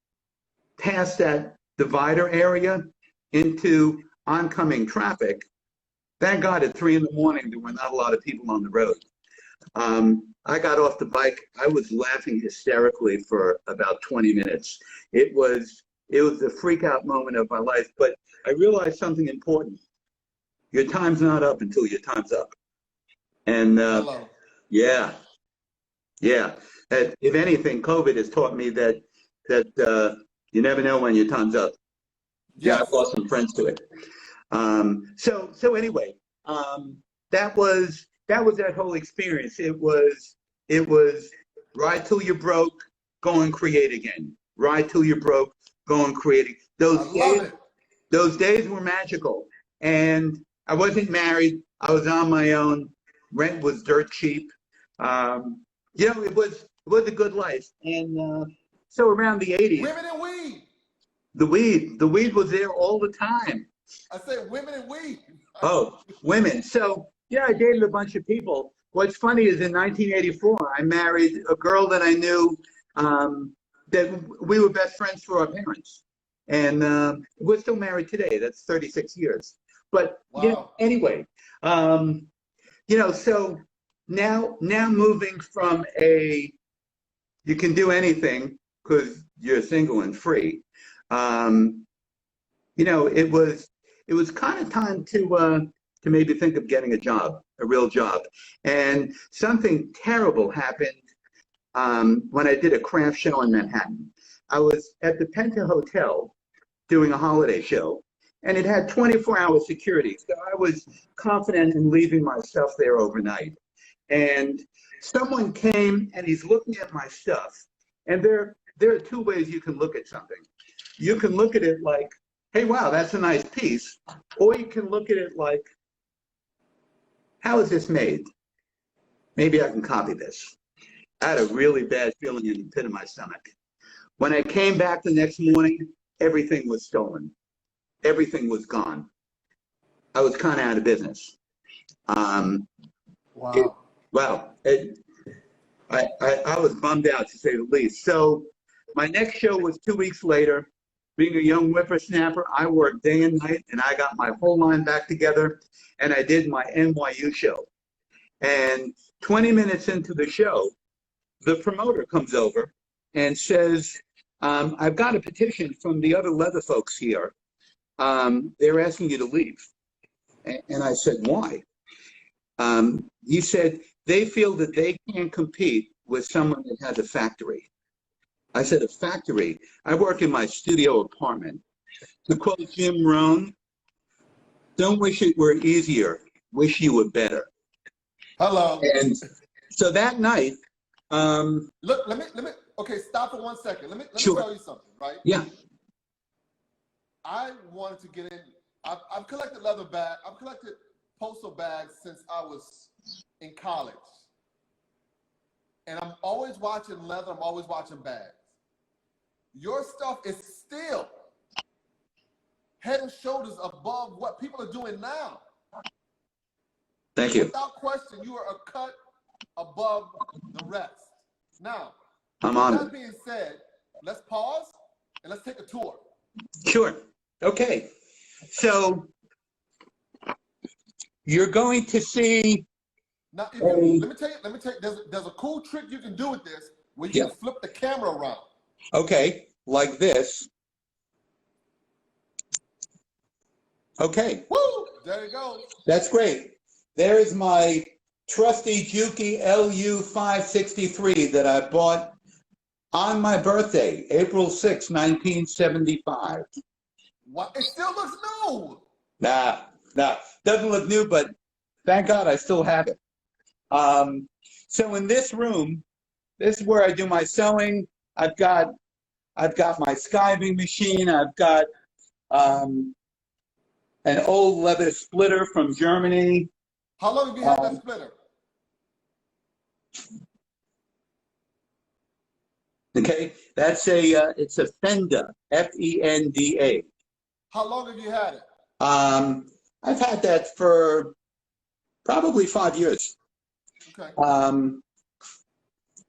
past that divider area into oncoming traffic. Thank God at 3 in the morning there were not a lot of people on the road. I got off the bike. I was laughing hysterically for about 20 minutes. It was the freak out moment of my life, but I realized something important. Your time's not up until your time's up. And yeah. If anything, COVID has taught me that you never know when your time's up. Yeah, I've lost some friends to it. So anyway, that was that whole experience. It was ride till you're broke, go and create again. Ride till you're broke, go and create. Those days were magical, and I wasn't married. I was on my own. Rent was dirt cheap. You know, it was a good life. And so around the 80s. Women and weed. The weed was there all the time. I said women and weed. Oh, women. So yeah, I dated a bunch of people. What's funny is in 1984, I married a girl that I knew that we were best friends through our parents. And we're still married today. That's 36 years. But wow. You know, anyway, you know, so now moving from you can do anything because you're single and free. You know, it was kind of time to maybe think of getting a job, a real job. And something terrible happened when I did a craft show in Manhattan. I was at the Penta Hotel doing a holiday show, and it had 24-hour security. So I was confident in leaving my stuff there overnight. And someone came and he's looking at my stuff. And there are two ways you can look at something. You can look at it like, hey, wow, that's a nice piece. Or you can look at it like, how is this made? Maybe I can copy this. I had a really bad feeling in the pit of my stomach. When I came back the next morning, everything was stolen. Everything was gone. I was kind of out of business. Wow. I was bummed out, to say the least. So my next show was 2 weeks later. Being a young whippersnapper, I worked day and night, and I got my whole line back together, and I did my NYU show. And 20 minutes into the show, the promoter comes over and says, I've got a petition from the other leather folks here. They're asking you to leave. And I said, why? He said, they feel that they can't compete with someone that has a factory. I said, a factory? I work in my studio apartment. To quote Jim Rohn, don't wish it were easier, wish you were better. Hello. And so that night, Look, let me. Okay, stop for 1 second. Let me sure. tell you something, right? Yeah. I wanted to get in. I've collected leather bags. I've collected postal bags since I was in college, and I'm always watching leather. I'm always watching bags. Your stuff is still head and shoulders above what people are doing now. Thank you. Without question, you are a cut above the rest. Now, I'm with on that it. being said, let's pause and let's take a tour. Sure. Okay. So you're going to see. Now, let me tell you, there's a cool trick you can do with this where you can flip the camera around. Okay, like this. Okay. Woo! There you go. That's great. There is my trusty Juki LU563 that I bought on my birthday, April 6, 1975. What? It still looks new. Nah, doesn't look new, but thank God I still have it. So in this room, this is where I do my sewing. I've got my skiving machine. I've got an old leather splitter from Germany. How long have you had that splitter? Okay, that's it's a Fenda, Fenda. How long have you had it? I've had that for probably 5 years. Okay.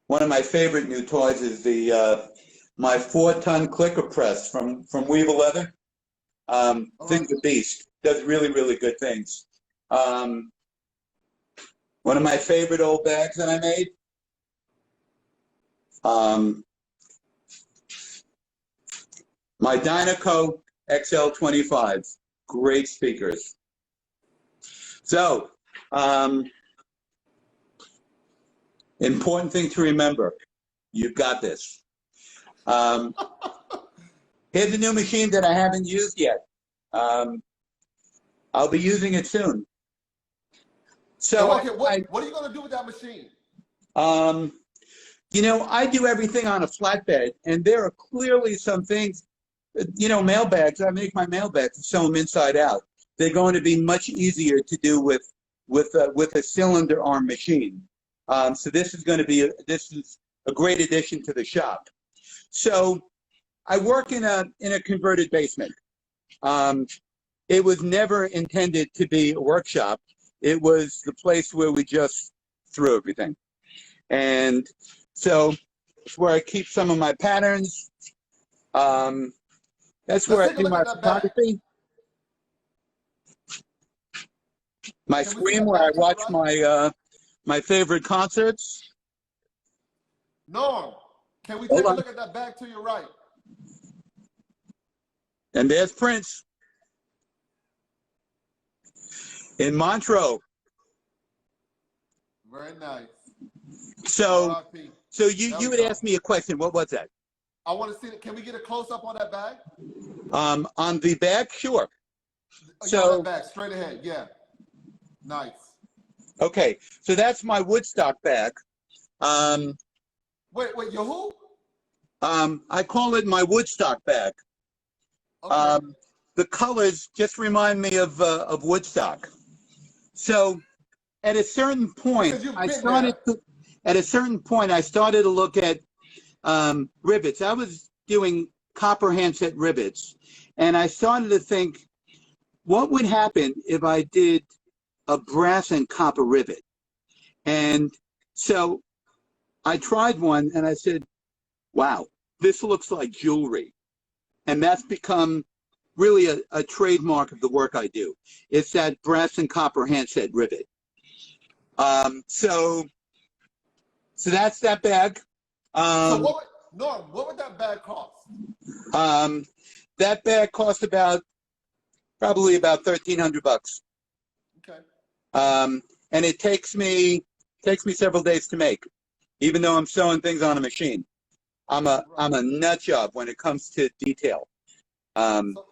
One of my favorite new toys is my 4-ton clicker press from Weaver Leather. Thing's a beast. Does really, really good things. One of my favorite old bags that I made. My Dynaco XL25. Great speakers. So, important thing to remember. You've got this. Here's a new machine that I haven't used yet. I'll be using it soon. So, okay, what are you going to do with that machine? You know, I do everything on a flatbed, and there are clearly some things, you know, mailbags. I make my mailbags and sew them inside out. They're going to be much easier to do with a cylinder arm machine. So this is going to be this is a great addition to the shop. So I work in a converted basement. It was never intended to be a workshop. It was the place where we just threw everything. And so it's where I keep some of my patterns. That's where I do my photography. My screen where I watch my favorite concerts. Norm, can we take a look at that bag to your right? And there's Prince in Montreux. Very nice. So you would ask me a question. What was that? I want to see it. Can we get a close up on that bag? On the bag, sure. So that bag straight ahead, yeah. Nice. Okay, so that's my Woodstock bag. Wait, your who? I call it my Woodstock bag. Okay. The colors just remind me of Woodstock. So at a certain point, I started to look at rivets. I was doing copper handset rivets, and I started to think, what would happen if I did a brass and copper rivet? And so I tried one, and I said, wow, this looks like jewelry. And that's become really a trademark of the work I do. It's that brass and copper handset rivet. So that's that bag. So what would that bag cost? That bag cost probably about $1,300. Okay. And it takes me several days to make, even though I'm sewing things on a machine. I'm a nut job when it comes to detail. So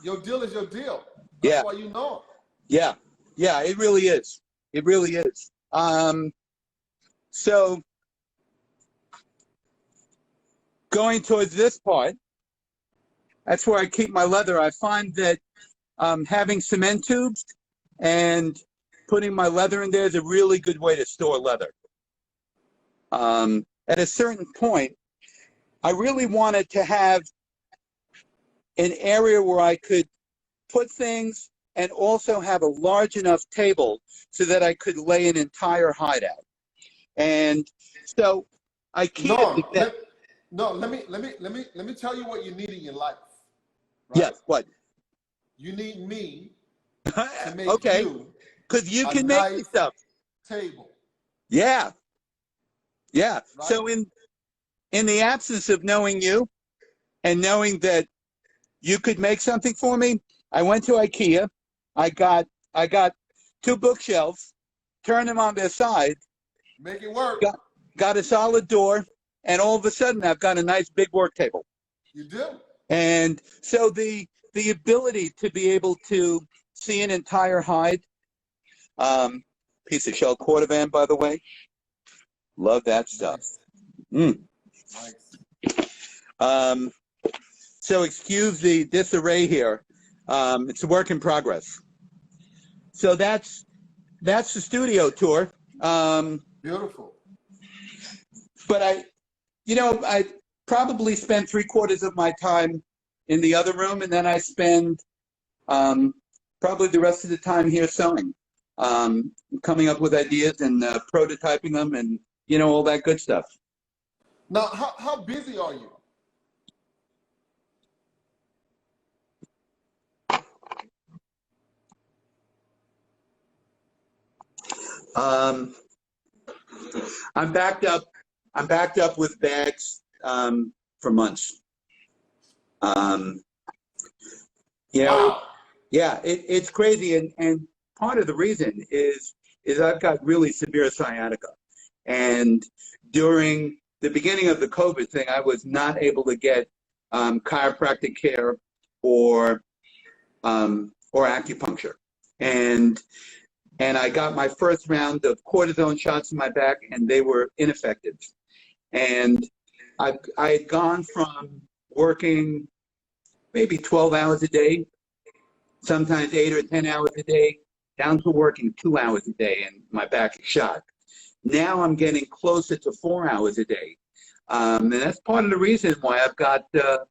your deal is your deal. That's why you know. Yeah, it really is. It really is. So going towards this part, that's where I keep my leather. I find that having cement tubes and putting my leather in there is a really good way to store leather. At a certain point, I really wanted to have an area where I could put things and also have a large enough table so that I could lay an entire hide out. And so IKEA. Let me tell you what you need in your life. Right? Yes, what? You need me to make okay, you because you a can nice make me stuff. Table. Yeah. Right? So in the absence of knowing you and knowing that you could make something for me, I went to IKEA. I got 2 bookshelves, turned them on their side, make it work. Got a solid door, and all of a sudden I've got a nice big work table. You do. And so the ability to be able to see an entire hide, piece of shell cordovan, by the way, love that stuff. Nice. Nice. So excuse the disarray here. It's a work in progress. So that's the studio tour. Beautiful. But I probably spend 3/4 of my time in the other room, and then I spend probably the rest of the time here sewing, coming up with ideas and prototyping them, and all that good stuff. Now, how busy are you? I'm backed up. I'm backed up with bags for months. Wow. Yeah, it's crazy, and part of the reason is I've got really severe sciatica, and during the beginning of the COVID thing, I was not able to get chiropractic care or acupuncture, and I got my first round of cortisone shots in my back, and they were ineffective. And I had gone from working maybe 12 hours a day, sometimes 8 or 10 hours a day, down to working 2 hours a day, and my back is shot. Now I'm getting closer to 4 hours a day, and that's part of the reason why I've got a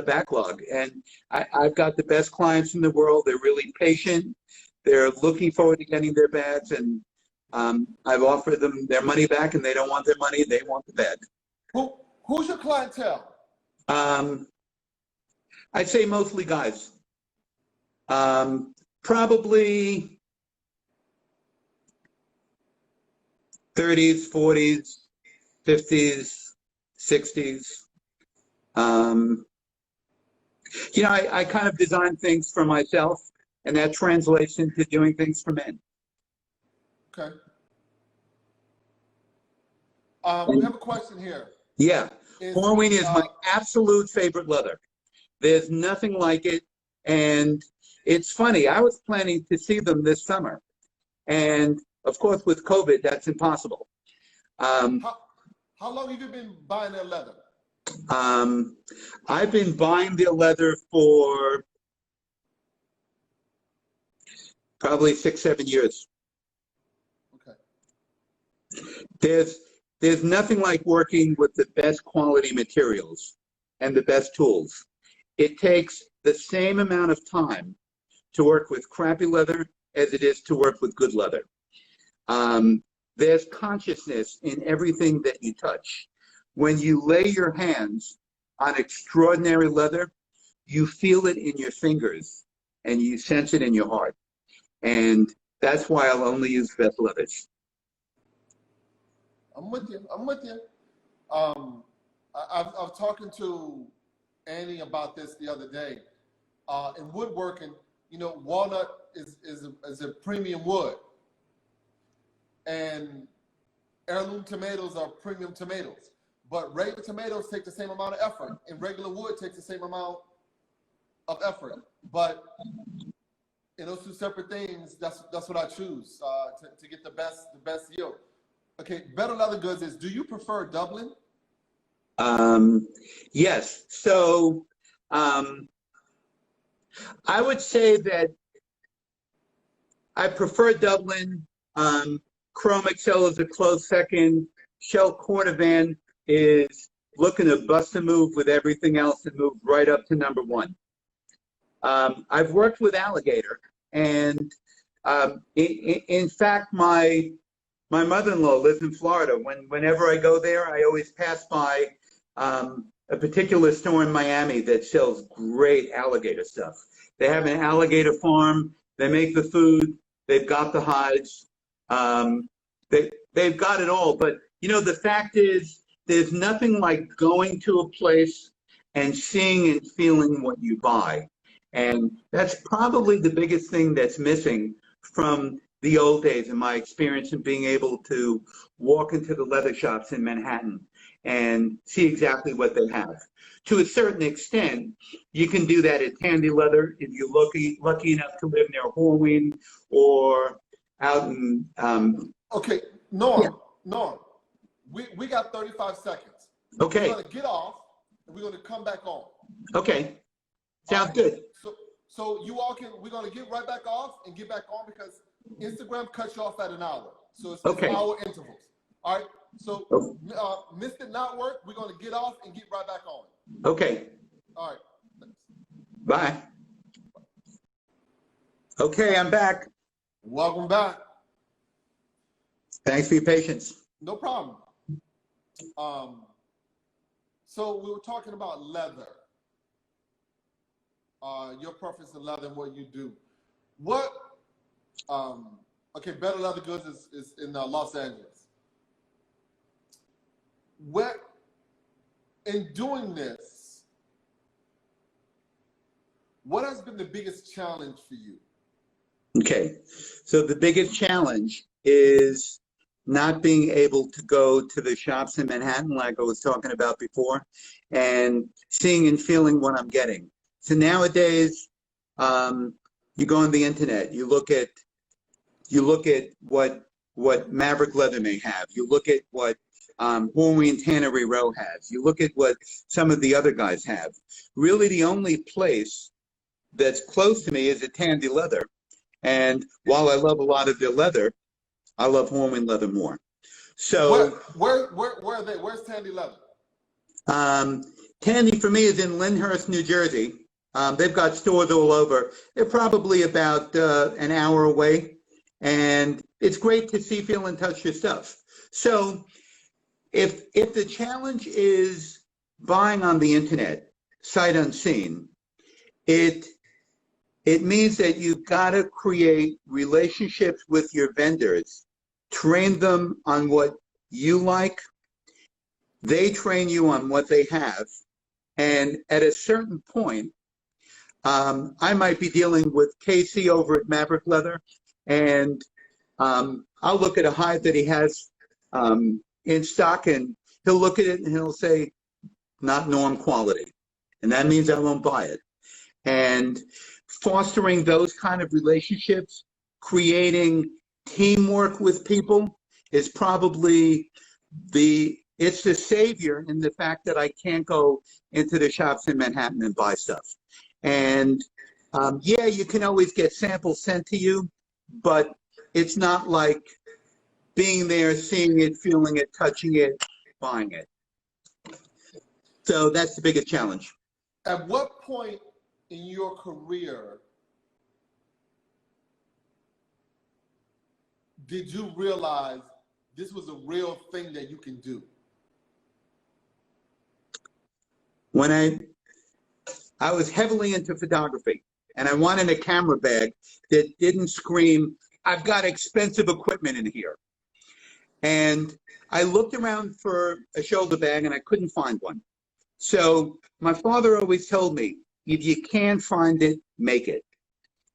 backlog. And I've got the best clients in the world. They're really patient. They're looking forward to getting their bags, and I've offered them their money back, and they don't want their money. They want the bag. Who's your clientele? I'd say mostly guys. Probably 30s, 40s, 50s, 60s. I kind of design things for myself, and that translates into doing things for men. Okay. We have a question here. Yeah. Horween is my absolute favorite leather. There's nothing like it. And it's funny, I was planning to see them this summer. And of course, with COVID, that's impossible. How long have you been buying their leather? I've been buying their leather for probably 6, 7 years. Okay. There's nothing like working with the best quality materials and the best tools. It takes the same amount of time to work with crappy leather as it is to work with good leather. There's consciousness in everything that you touch. When you lay your hands on extraordinary leather, you feel it in your fingers and you sense it in your heart. And that's why I'll only use best leathers. I'm with you. I'm with you. I was talking to Annie about this the other day. In woodworking, walnut is a premium wood, and heirloom tomatoes are premium tomatoes. But regular tomatoes take the same amount of effort, and regular wood takes the same amount of effort. But in those two separate things, that's what I choose to get the best yield. Okay, Better Leather Goods is. Do you prefer Dublin? Yes. So I would say that I prefer Dublin. Chrome Excel is a close second. Shell Cordovan is looking to bust a move with everything else and move right up to number one. I've worked with Alligator, and in fact, my mother-in-law lives in Florida. Whenever I go there, I always pass by a particular store in Miami that sells great alligator stuff. They have an alligator farm. They make the food. They've got the hides. They've got it all. But you know, the fact is, there's nothing like going to a place and seeing and feeling what you buy. And that's probably the biggest thing that's missing from the old days, in my experience, in being able to walk into the leather shops in Manhattan and see exactly what they have. To a certain extent, you can do that at Tandy Leather if you're lucky enough to live near Horween or out in. Okay, Norm, we got 35 seconds. Okay. We're going to get off and we're going to come back on. Okay. Sounds good. So you all can, we're going to get right back off and get back on because Instagram cuts you off at an hour. So it's okay. hour intervals. All right. So missed it not work. We're going to get off and get right back on. Okay. All right. Bye. Okay, I'm back. Welcome back. Thanks for your patience. No problem. So we were talking about leather. Your preference in leather and what you do. What? Okay, Better Leather Goods is in Los Angeles. What? In doing this, what has been the biggest challenge for you? Okay, so the biggest challenge is not being able to go to the shops in Manhattan, like I was talking about before, and seeing and feeling what I'm getting. So nowadays, you go on the internet, you look at what Maverick Leather may have, you look at what Horween Tannery Row has, you look at what some of the other guys have. Really, the only place that's close to me is at Tandy Leather, and while I love a lot of their leather, I love Horween Leather more. So where are they? Where's Tandy Leather? Tandy for me is in Lyndhurst, New Jersey. They've got stores all over. They're probably about an hour away, and it's great to see, feel, and touch your stuff. So if the challenge is buying on the internet, sight unseen, it means that you've got to create relationships with your vendors, train them on what you like, they train you on what they have, and at a certain point, I might be dealing with Casey over at Maverick Leather, and I'll look at a hide that he has in stock, and he'll look at it and he'll say, not Norm quality. And that means I won't buy it. And fostering those kind of relationships, creating teamwork with people is probably it's the savior in the fact that I can't go into the shops in Manhattan and buy stuff. And yeah, you can always get samples sent to you, but it's not like being there, seeing it, feeling it, touching it, buying it. So that's the biggest challenge. At what point in your career did you realize this was a real thing that you can do? When I was heavily into photography, and I wanted a camera bag that didn't scream, I've got expensive equipment in here. And I looked around for a shoulder bag and I couldn't find one. So my father always told me, if you can't find it, make it.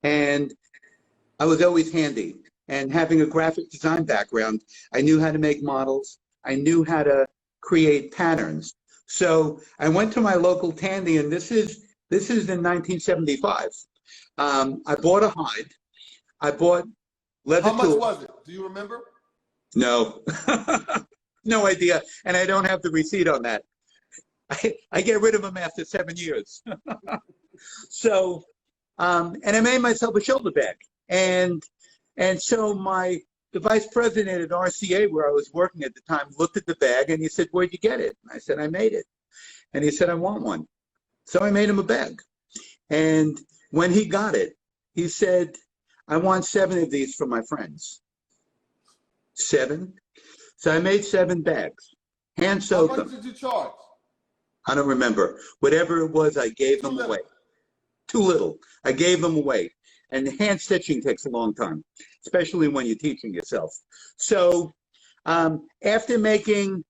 And I was always handy. And having a graphic design background, I knew how to make models. I knew how to create patterns. So I went to my local Tandy, and this is in 1975. I bought a hide. I bought leather How much tools. was it? Do you remember? No, no idea. And I don't have the receipt on that. I get rid of them after 7 years. So, and I made myself a shoulder bag. And so the vice president at RCA, where I was working at the time, looked at the bag and he said, "Where'd you get it?" And I said, "I made it." And he said, "I want one." So I made him a bag. And when he got it, he said, "I want 7 of these for my friends." 7? So I made 7 bags, hand sewed How much them. did you charge? I don't remember. Whatever it was, I gave them away. Too little. I gave them away. And hand stitching takes a long time, especially when you're teaching yourself. So after making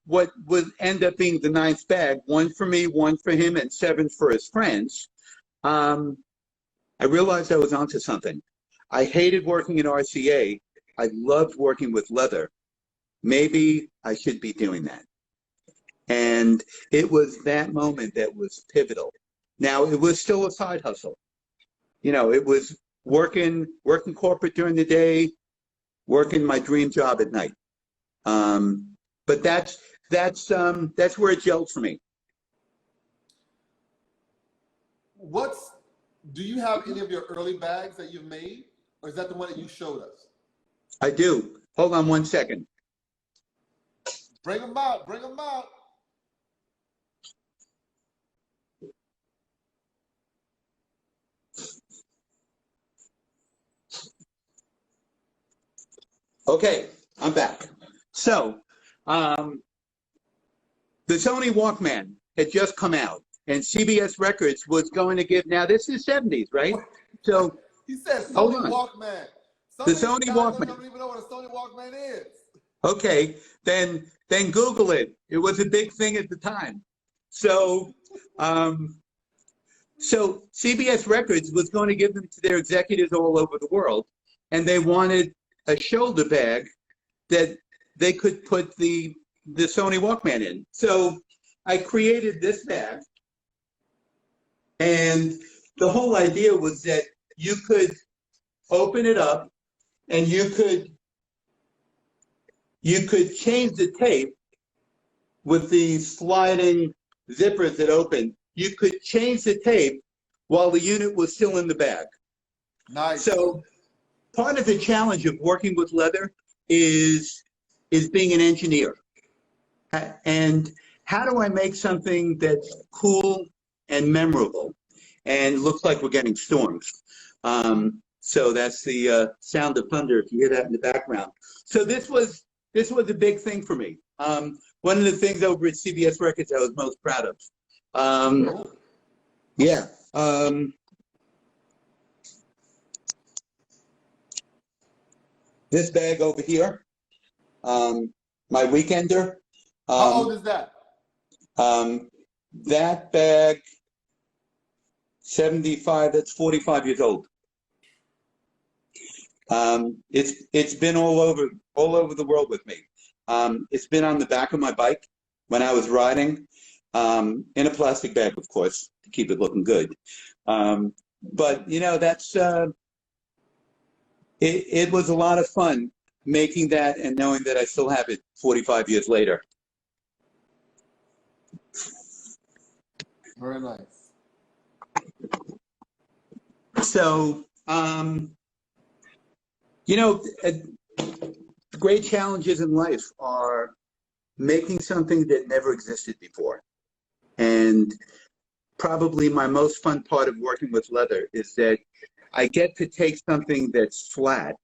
what would end up being the 9th bag, 1 for me, 1 for him, and 7 for his friends, I realized I was onto something. I hated working in RCA. I loved working with leather. Maybe I should be doing that. And it was that moment that was pivotal. Now, it was still a side hustle. You know, it was working corporate during the day, working my dream job at night. But that's where it gelled for me. Do you have any of your early bags that you've made, or is that the one that you showed us? I do. Hold on 1 second. Bring them out. Bring them out. Okay, I'm back. So, the Sony Walkman had just come out, and CBS Records was going to give. Now, this is 70s, right? So, he said hold Sony on. Walkman. The Sony Walkman. Don't even know what a Sony Walkman is. Okay, then Google it. It was a big thing at the time. So, so CBS Records was going to give them to their executives all over the world, and they wanted a shoulder bag that they could put the Sony Walkman in. So I created this bag, and the whole idea was that you could open it up and you could change the tape with the sliding zippers that open. You could change the tape while the unit was still in the bag. Nice. So part of the challenge of working with leather is being an engineer. And how do I make something that's cool and memorable and looks like we're getting storms? So that's the sound of thunder, if you hear that in the background. So this was a big thing for me. One of the things over at CBS Records I was most proud of. Yeah. This bag over here, my Weekender. How old is that? That bag, 75, that's 45 years old. It's been all over the world with me. It's been on the back of my bike when I was riding, in a plastic bag, of course, to keep it looking good. But you know, that's it was a lot of fun making that and knowing that I still have it 45 years later. Very nice. So, you know, great challenges in life are making something that never existed before. And probably my most fun part of working with leather is that I get to take something that's flat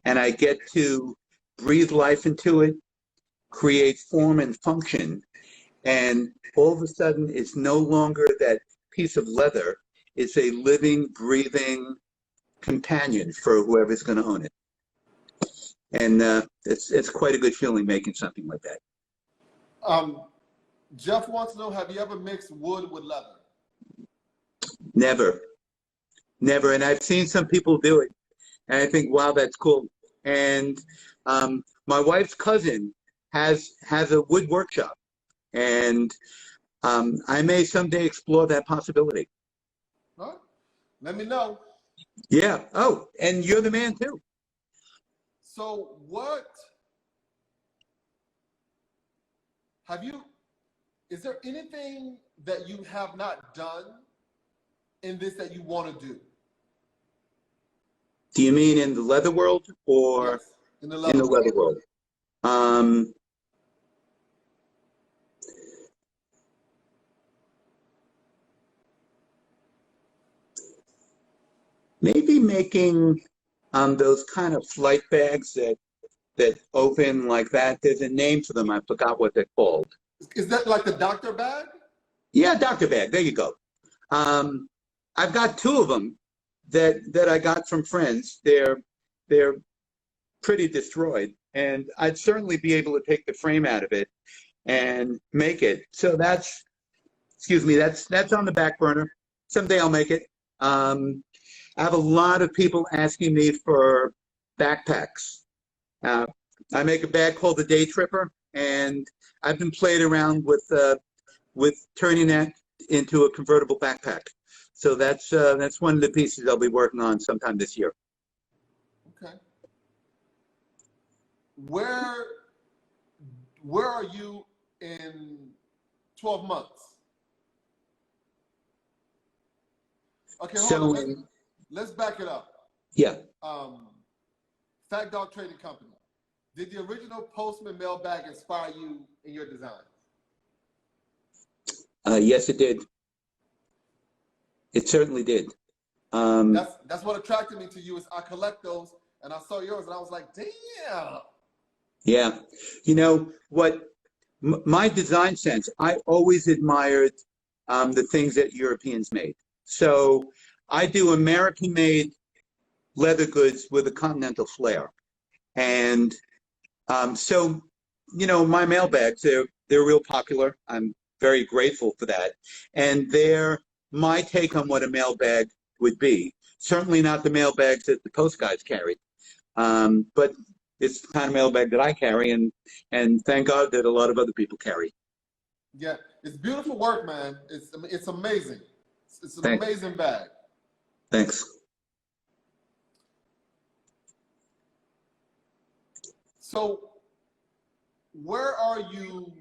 and I get to breathe life into it, create form and function, and all of a sudden it's no longer that piece of leather. It's a living, breathing companion for whoever's going to own it. And it's quite a good feeling making something like that. Jeff wants to know, have you ever mixed wood with leather? Never. And I've seen some people do it, and I think, wow, that's cool. And my wife's cousin has a wood workshop, and I may someday explore that possibility. All right. Let me know. Yeah. Oh, and you're the man too. So what have you, is there anything that you have not done in this that you want to do? Do you mean in the leather world or Yes, in the in leather the world. leather world? Maybe making those kind of flight bags that open like that. There's a name for them. I forgot what they're called. Is that like the doctor bag? Yeah, doctor bag. There you go. I've got two of them that I got from friends. They're pretty destroyed, and I'd certainly be able to take the frame out of it and make it. So that's, excuse me, that's on the back burner. Someday I'll make it. I have a lot of people asking me for backpacks. I make a bag called the Day Tripper, and I've been playing around with turning that into a convertible backpack. So that's one of the pieces I'll be working on sometime this year. Okay. Where are you in 12 months? Okay, hold on. Let's back it up. Yeah. Fat Dog Trading Company. Did the original Postman mail bag inspire you in your designs? Yes, it did. It certainly did. That's what attracted me to you. Is I collect those, and I saw yours, and I was like, damn. Yeah. You know what? My design sense, I always admired the things that Europeans made. So I do American-made leather goods with a continental flair. And so, you know, my mailbags, they're real popular. I'm very grateful for that. And they're my take on what a mailbag would be. Certainly not the mailbags that the post guys carried, but it's the kind of mailbag that I carry, and thank God that a lot of other people carry. Yeah, it's beautiful work, man. It's amazing. It's an Thanks. amazing bag. Thanks. So, where are you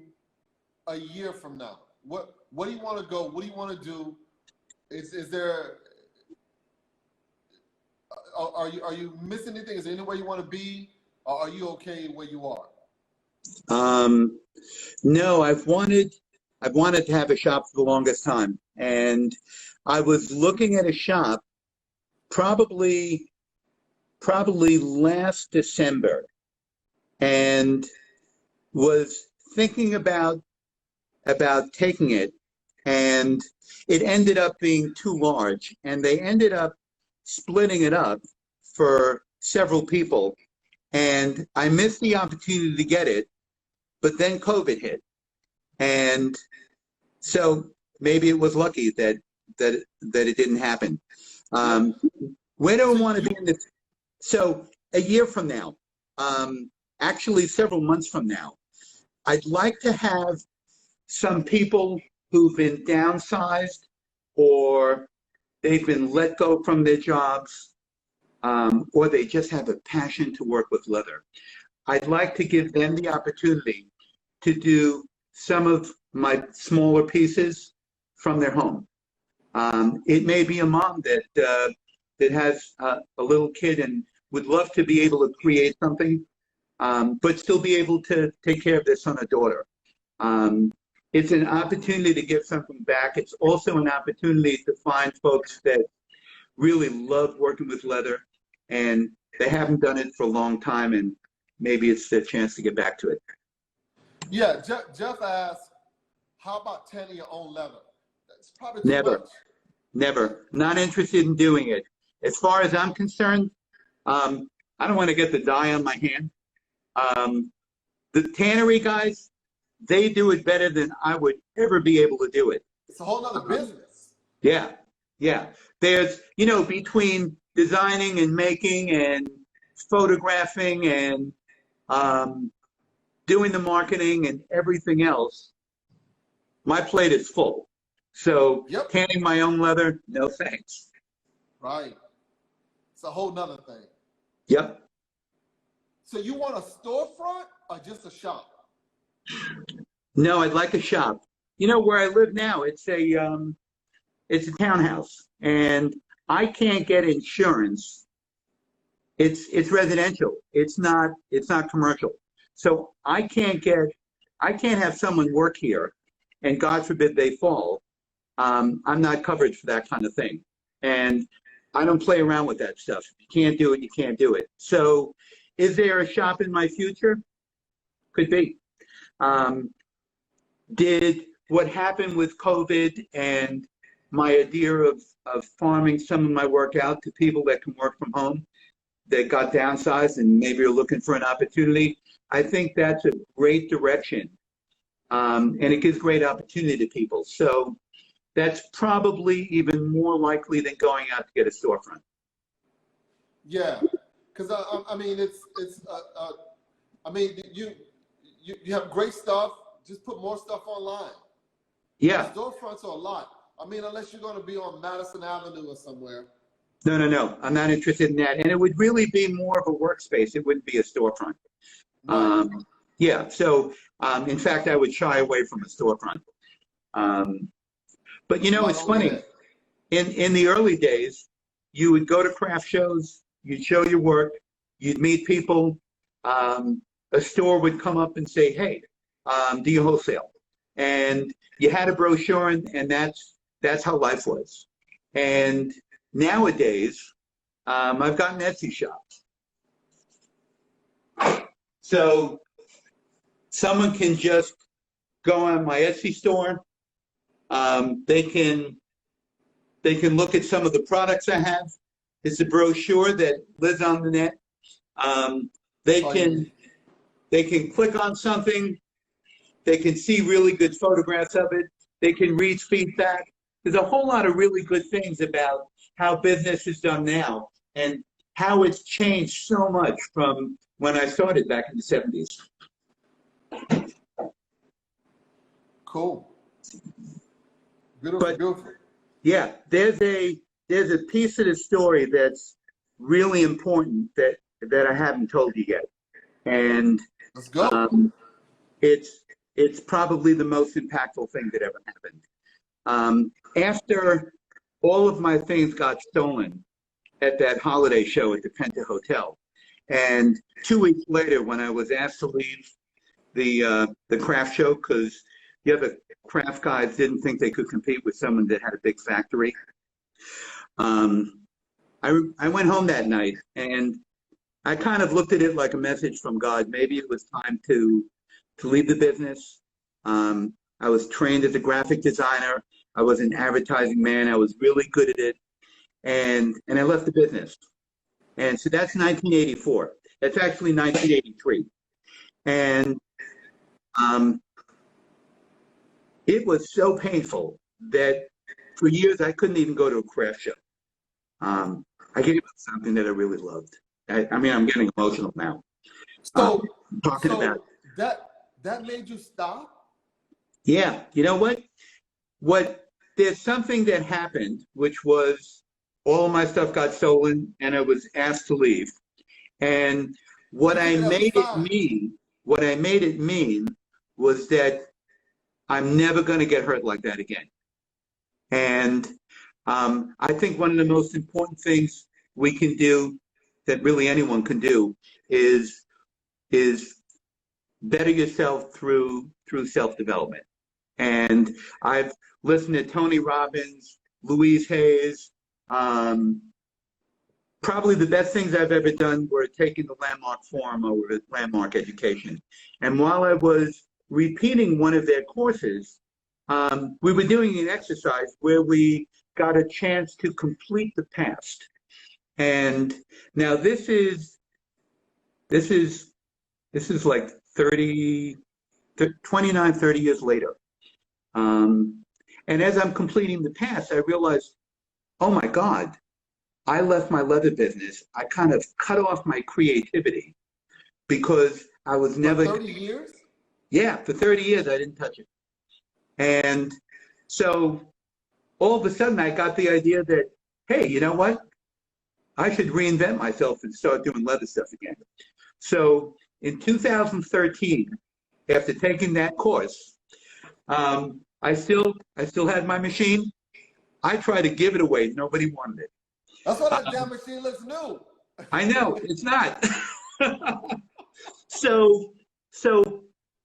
a year from now? What do you want to go? What do you want to do? Is there? Are you missing anything? Is there anywhere you want to be, or are you okay where you are? No, I've wanted to have a shop for the longest time, and I was looking at a shop probably last December, and was thinking about taking it, and it ended up being too large, and they ended up splitting it up for several people, and I missed the opportunity to get it, but then COVID hit, and so maybe it was lucky that it didn't happen. Where do I want to be in this? So a year from now, actually several months from now, I'd like to have some people who've been downsized or they've been let go from their jobs, or they just have a passion to work with leather. I'd like to give them the opportunity to do some of my smaller pieces from their home. It may be a mom that has a little kid and would love to be able to create something, but still be able to take care of their son or daughter. It's an opportunity to give something back. It's also an opportunity to find folks that really love working with leather and they haven't done it for a long time, and maybe it's their chance to get back to it. Yeah, Jeff asked, how about tanning your own leather? That's probably too much. Never. Not interested in doing it. As far as I'm concerned, I don't want to get the dye on my hand. The tannery guys, they do it better than I would ever be able to do it. It's a whole other business. Yeah. There's, between designing and making and photographing and doing the marketing and everything else, my plate is full. So tanning my own leather, no thanks. Right. It's a whole nother thing. Yep. So you want a storefront or just a shop? No, I'd like a shop. You know, where I live now, it's a townhouse, and I can't get insurance. It's residential. It's not commercial. So I can't have someone work here, and God forbid they fall. I'm not covered for that kind of thing, and I don't play around with that stuff. If you can't do it, you can't do it. So, is there a shop in my future? Could be. Did what happened with COVID and my idea of farming some of my work out to people that can work from home, that got downsized and maybe are looking for an opportunity? I think that's a great direction, and it gives great opportunity to people. So that's probably even more likely than going out to get a storefront. Yeah, because I mean I mean you have great stuff. Just put more stuff online. Yeah. Storefronts are a lot. I mean, unless you're going to be on Madison Avenue or somewhere. No. I'm not interested in that. And it would really be more of a workspace. It wouldn't be a storefront. Right. Yeah. So, in fact, I would shy away from a storefront. But you know, it's funny. In the early days, you would go to craft shows, you'd show your work, you'd meet people. A store would come up and say, "Hey, do you wholesale?" And you had a brochure, and that's how life was. And nowadays, I've got an Etsy shop. So someone can just go on my Etsy store. They can look at some of the products I have. It's a brochure that lives on the net. They can click on something. They can see really good photographs of it. They can read feedback. There's a whole lot of really good things about how business is done now and how it's changed so much from when I started back in the 70s. Cool. Beautiful. Yeah, there's a piece of the story that's really important that I haven't told you yet. And let's go. It's probably the most impactful thing that ever happened. After all of my things got stolen at that holiday show at the Penta Hotel, and 2 weeks later, when I was asked to leave the craft show because the other craft guys didn't think they could compete with someone that had a big factory, I went home that night, and I kind of looked at it like a message from God. Maybe it was time to leave the business. I was trained as a graphic designer. I was an advertising man. I was really good at it. And I left the business. And so that's 1984. That's actually 1983. And it was so painful that for years I couldn't even go to a craft show. I gave up something that I really loved. I mean, I'm getting emotional now. So talking about that made you stop? Yeah. You know what? There's something that happened, which was all of my stuff got stolen, and I was asked to leave. And what I made it mean was that I'm never going to get hurt like that again. And I think one of the most important things we can do, that really anyone can do, is better yourself through self-development. And I've listened to Tony Robbins, Louise Hayes. Probably the best things I've ever done were taking the Landmark Forum over Landmark Education. And while I was repeating one of their courses, we were doing an exercise where we got a chance to complete the past. And now this is like 29, 30 years later. And as I'm completing the past, I realized, oh my God, I left my leather business. I kind of cut off my creativity because I was never. For 30 years? Yeah, for 30 years, I didn't touch it. And so all of a sudden, I got the idea that hey, you know what? I should reinvent myself and start doing leather stuff again. So in 2013, after taking that course, I still had my machine. I tried to give it away. Nobody wanted it. That's why that damn machine looks new. I know, it's not. So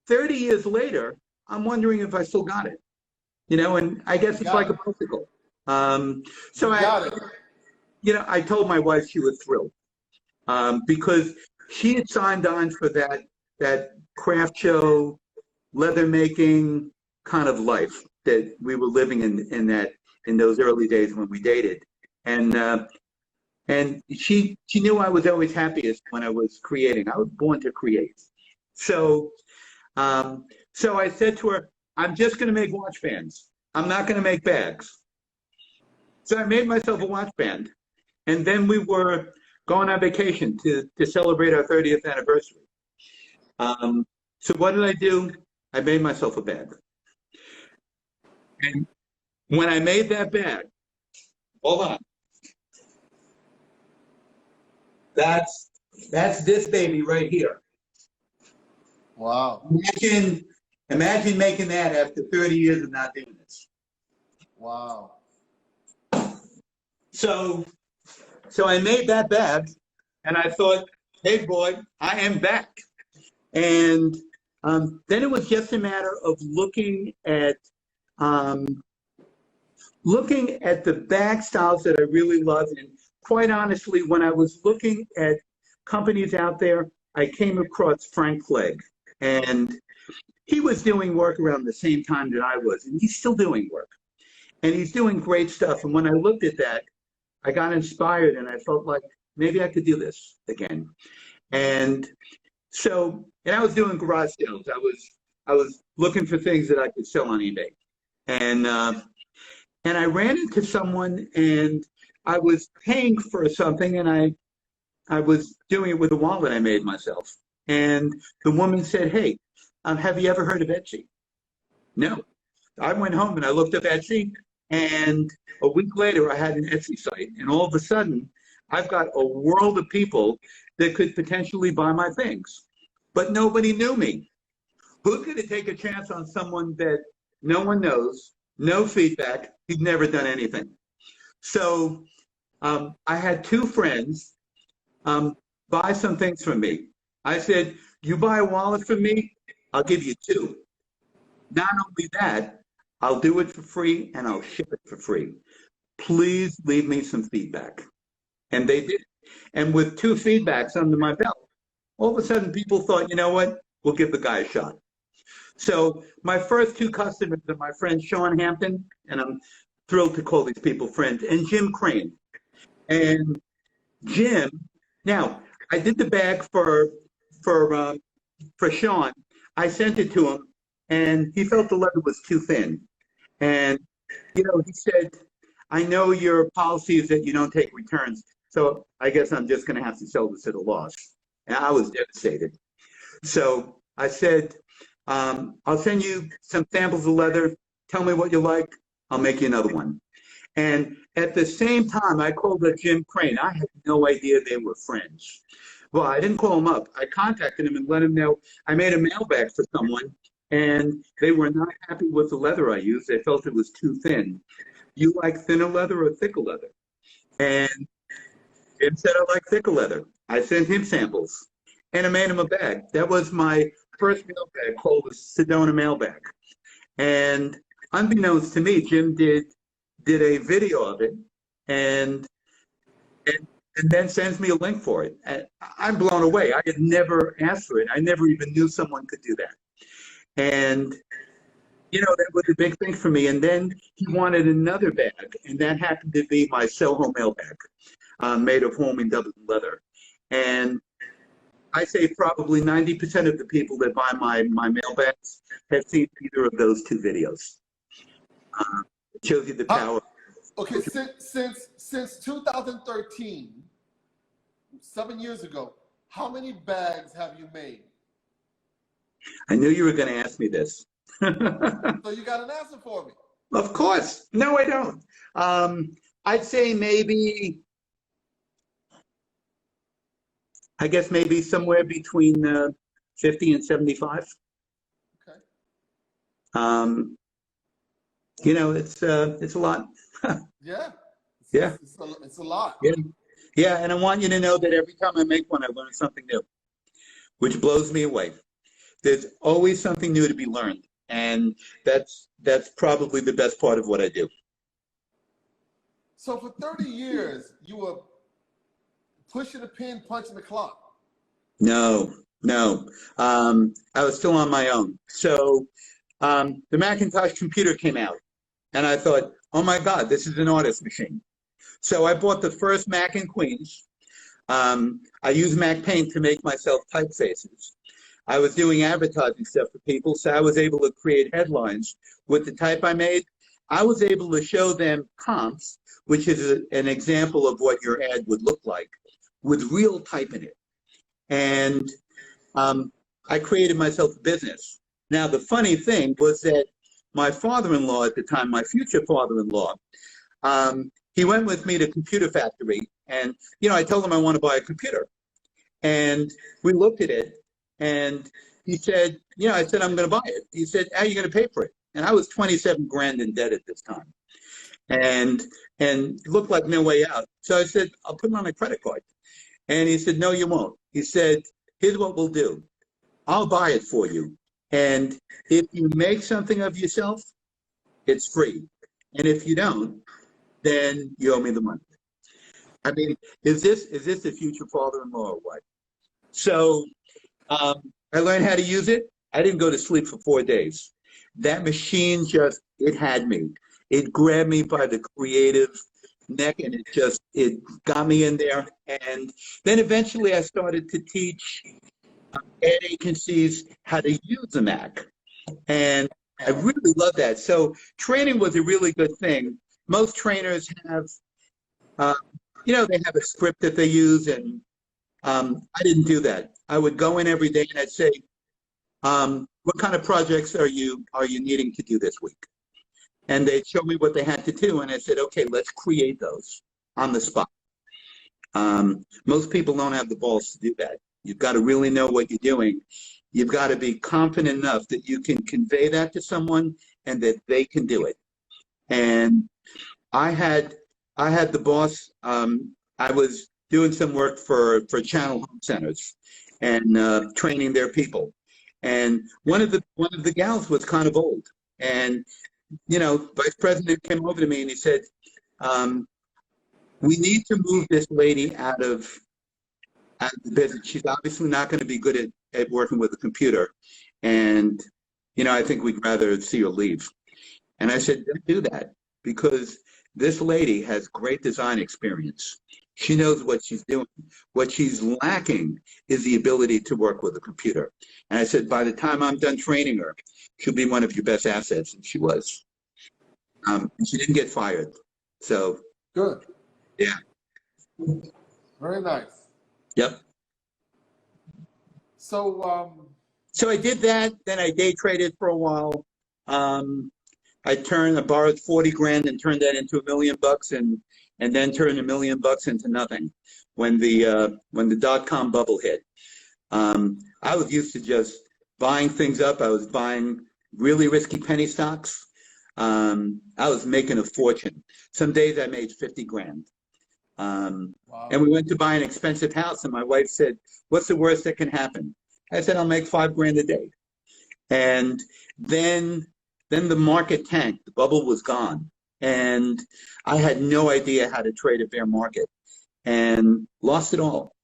30 years later, I'm wondering if I still got it. You know, and I guess it's like a bicycle. So I told my wife she was thrilled because she had signed on for that craft show, leather making kind of life that we were living in those early days when we dated, and she knew I was always happiest when I was creating. I was born to create. So I said to her, I'm just going to make watch bands. I'm not going to make bags. So I made myself a watch band. And then we were going on vacation to celebrate our 30th anniversary. So what did I do? I made myself a bag. And when I made that bag, hold on. That's this baby right here. Wow. Imagine making that after 30 years of not doing this. Wow. So I made that bag, and I thought, hey, boy, I am back. And then it was just a matter of looking at the bag styles that I really loved. And quite honestly, when I was looking at companies out there, I came across Frank Clegg. And he was doing work around the same time that I was, and he's still doing work. And he's doing great stuff. And when I looked at that, I got inspired, and I felt like maybe I could do this again. And I was doing garage sales. I was looking for things that I could sell on eBay. And I ran into someone, and I was paying for something, and I was doing it with a wallet I made myself. And the woman said, hey, have you ever heard of Etsy? No. I went home and I looked up Etsy, and a week later I had an Etsy site, and all of a sudden I've got a world of people that could potentially buy my things, but nobody knew me. Who's going to take a chance on someone that no one knows, no feedback, he's never done anything? So I had two friends buy some things from me. I said, you buy a wallet from me, I'll give you two. Not only that, I'll do it for free and I'll ship it for free. Please leave me some feedback. And they did. And with two feedbacks under my belt, all of a sudden people thought, you know what, we'll give the guy a shot. So my first two customers are my friend Sean Hampton, and I'm thrilled to call these people friends, and Jim Crane. And Jim, now I did the bag for Sean. I sent it to him, and he felt the leather was too thin. And, he said, I know your policy is that you don't take returns, so I guess I'm just going to have to sell this at a loss. And I was devastated. So I said, I'll send you some samples of leather. Tell me what you like. I'll make you another one. And at the same time, I called up Jim Crane. I had no idea they were friends. Well, I didn't call him up. I contacted him and let him know I made a mailbag for someone, and they were not happy with the leather I used. They felt it was too thin. You like thinner leather or thicker leather? And Jim said, I like thicker leather. I sent him samples, and I made him a bag. That was my first mailbag called the Sedona mailbag. And unbeknownst to me, Jim did a video of it, and then sends me a link for it. And I'm blown away. I had never asked for it. I never even knew someone could do that. And, that was a big thing for me. And then he wanted another bag, and that happened to be my Soho mailbag, made of homing double leather. And I say probably 90% of the people that buy my mailbags have seen either of those two videos. It shows you the power. Okay, since 2013, 7 years ago, how many bags have you made? I knew you were going to ask me this. So you got an answer for me? Of course. No, I don't. I'd say maybe, I guess maybe somewhere between 50 and 75. Okay. You know, it's a lot. Yeah. Yeah. It's a lot. Yeah. Yeah. And I want you to know that every time I make one, I learn something new, which blows me away. There's always something new to be learned. And that's probably the best part of what I do. So for 30 years, you were pushing the pin, punching the clock. No, no. I was still on my own. So the Macintosh computer came out, and I thought, oh my God, this is an artist machine. So I bought the first Mac in Queens. I used Mac Paint to make myself typefaces. I was doing advertising stuff for people, so I was able to create headlines with the type I made. I was able to show them comps, which is an example of what your ad would look like, with real type in it. And I created myself a business. Now, the funny thing was that my father-in-law at the time, my future father-in-law, he went with me to Computer Factory, and I told him I want to buy a computer, and we looked at it, and he said, I said I'm going to buy it. He said, how are you going to pay for it? And I was 27 grand in debt at this time, and looked like no way out. So I said, I'll put it on a credit card, and he said, no, you won't. He said, here's what we'll do. I'll buy it for you, and if you make something of yourself, it's free, and if you don't, then you owe me the money. I mean, is this the future father-in-law or what? So I learned how to use it. I didn't go to sleep for 4 days. That machine it had me. It grabbed me by the creative neck, and it got me in there. And then eventually I started to teach ad agencies how to use a Mac. And I really love that. So training was a really good thing. Most trainers have, they have a script that they use, and I didn't do that. I would go in every day and I'd say, what kind of projects are you needing to do this week? And they'd show me what they had to do, and I said, okay, let's create those on the spot. Most people don't have the balls to do that. You've got to really know what you're doing. You've got to be confident enough that you can convey that to someone and that they can do it. And I had the boss. I was doing some work for Channel Home Centers and training their people. And one of the gals was kind of old, and Vice President came over to me and he said, "We need to move this lady out of the business. She's obviously not going to be good at working with a computer, and I think we'd rather see her leave." And I said, "Don't do that, because this lady has great design experience. She knows what she's doing. What she's lacking is the ability to work with a computer." And I said, by the time I'm done training her, she'll be one of your best assets. And she was. She didn't get fired. So. Good. Yeah. Very nice. Yep. So. So I did that. Then I day traded for a while. I borrowed 40 grand and turned that into $1 million, and then turned $1 million into nothing when the dot-com bubble hit. I was used to just buying things up. I was buying really risky penny stocks. I was making a fortune. Some days I made 50 grand. Wow. And we went to buy an expensive house, and my wife said, "What's the worst that can happen?" I said, "I'll make 5 grand a day." And then the market tanked. The bubble was gone. And I had no idea how to trade a bear market and lost it all.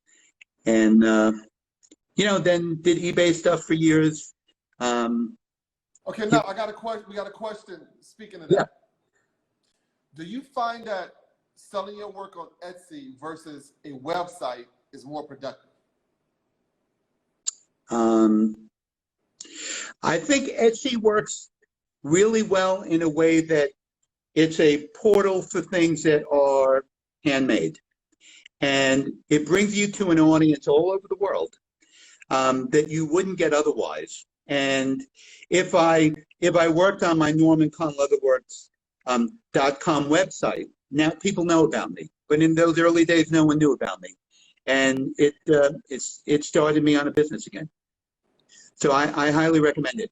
And, then did eBay stuff for years. Okay, now I got a question. We got a question. Speaking of that, do you find that selling your work on Etsy versus a website is more productive? I think Etsy works really well in a way that it's a portal for things that are handmade. And it brings you to an audience all over the world that you wouldn't get otherwise. And if I worked on my Norman Cahn Leatherworks .com website, now people know about me. But in those early days, no one knew about me. And it started me on a business again. So I highly recommend it.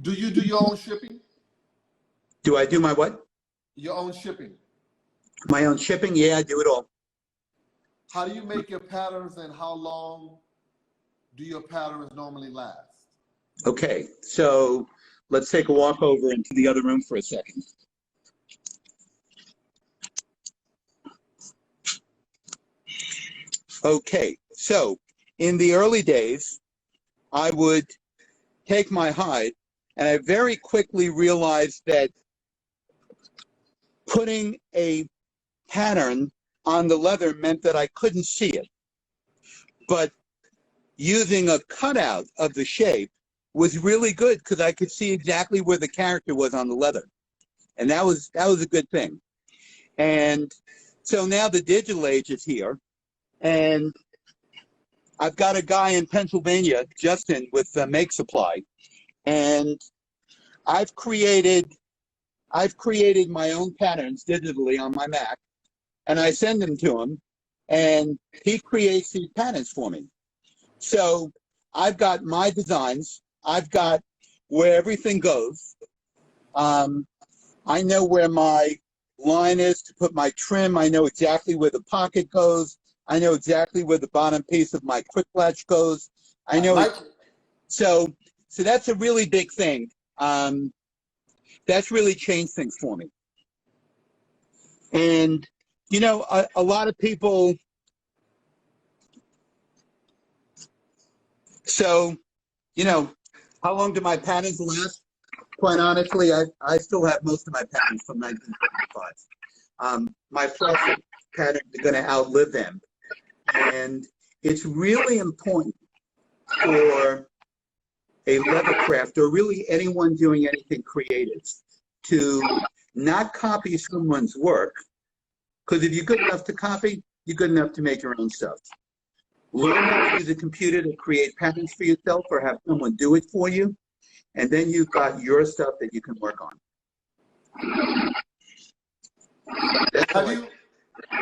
Do you do your own shipping? Do I do my what? Your own shipping. My own shipping? Yeah, I do it all. How do you make your patterns, and how long do your patterns normally last? Okay, so let's take a walk over into the other room for a second. Okay, so in the early days, I would take my hide, and I very quickly realized that putting a pattern on the leather meant that I couldn't see it. But using a cutout of the shape was really good because I could see exactly where the character was on the leather. And that was a good thing. And so now the digital age is here. And I've got a guy in Pennsylvania, Justin, with Make Supply. And I've created my own patterns digitally on my Mac, and I send them to him, and he creates these patterns for me. So I've got my designs. I've got where everything goes. I know where my line is to put my trim. I know exactly where the pocket goes. I know exactly where the bottom piece of my quick latch goes. I know. So that's a really big thing. That's really changed things for me. And, you know, a lot of people, so, you know, how long do my patterns last? Quite honestly, I still have most of my patterns from 1975. My plastic patterns are going to outlive them. And it's really important for a leather craft, or really anyone doing anything creative, to not copy someone's work, because if you're good enough to copy, you're good enough to make your own stuff. Learn how to use a computer to create patterns for yourself, or have someone do it for you, and then you've got your stuff that you can work on.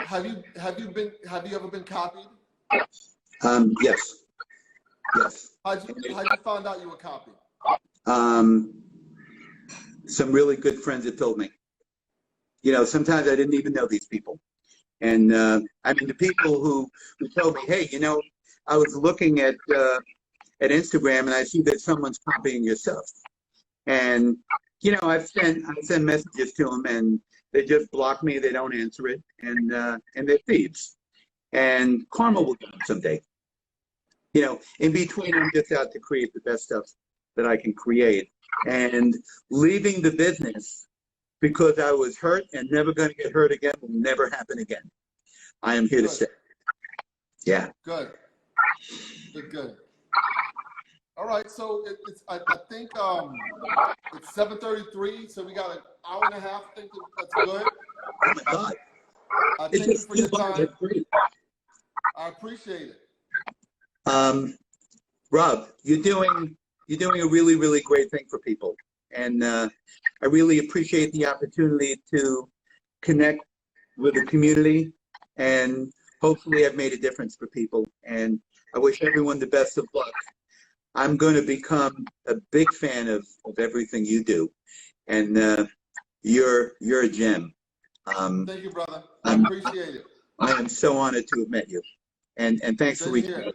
Have you ever been copied? Yes. Yes. How'd you find out you were copied? Some really good friends have told me. You know, sometimes I didn't even know these people. And I mean, the people who told me, hey, you know, I was looking at Instagram and I see that someone's copying your stuff. And, you know, I've sent messages to them, and they just block me. They don't answer it. And they're thieves. And karma will get them someday. You know, in between, I'm just out to create the best stuff that I can create. And leaving the business because I was hurt and never going to get hurt again will never happen again. I am here to stay. Yeah. Good. Good. All right. So I think it's 7:33. So we got an hour and a half. I think that's good. Oh my God. Thank you for your time. I appreciate it. Rob, you're doing a really, really great thing for people. And I really appreciate the opportunity to connect with the community, and hopefully I've made a difference for people. And I wish everyone the best of luck. I'm going to become a big fan of everything you do. And you're a gem. Thank you, brother. I appreciate it. I am so honored to have met you. And thanks for reaching out.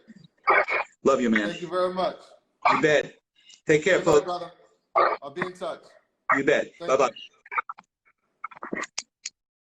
Love you, man. Thank you very much. You bet. Take care, folks. Brother. I'll be in touch. You bet. Bye-bye.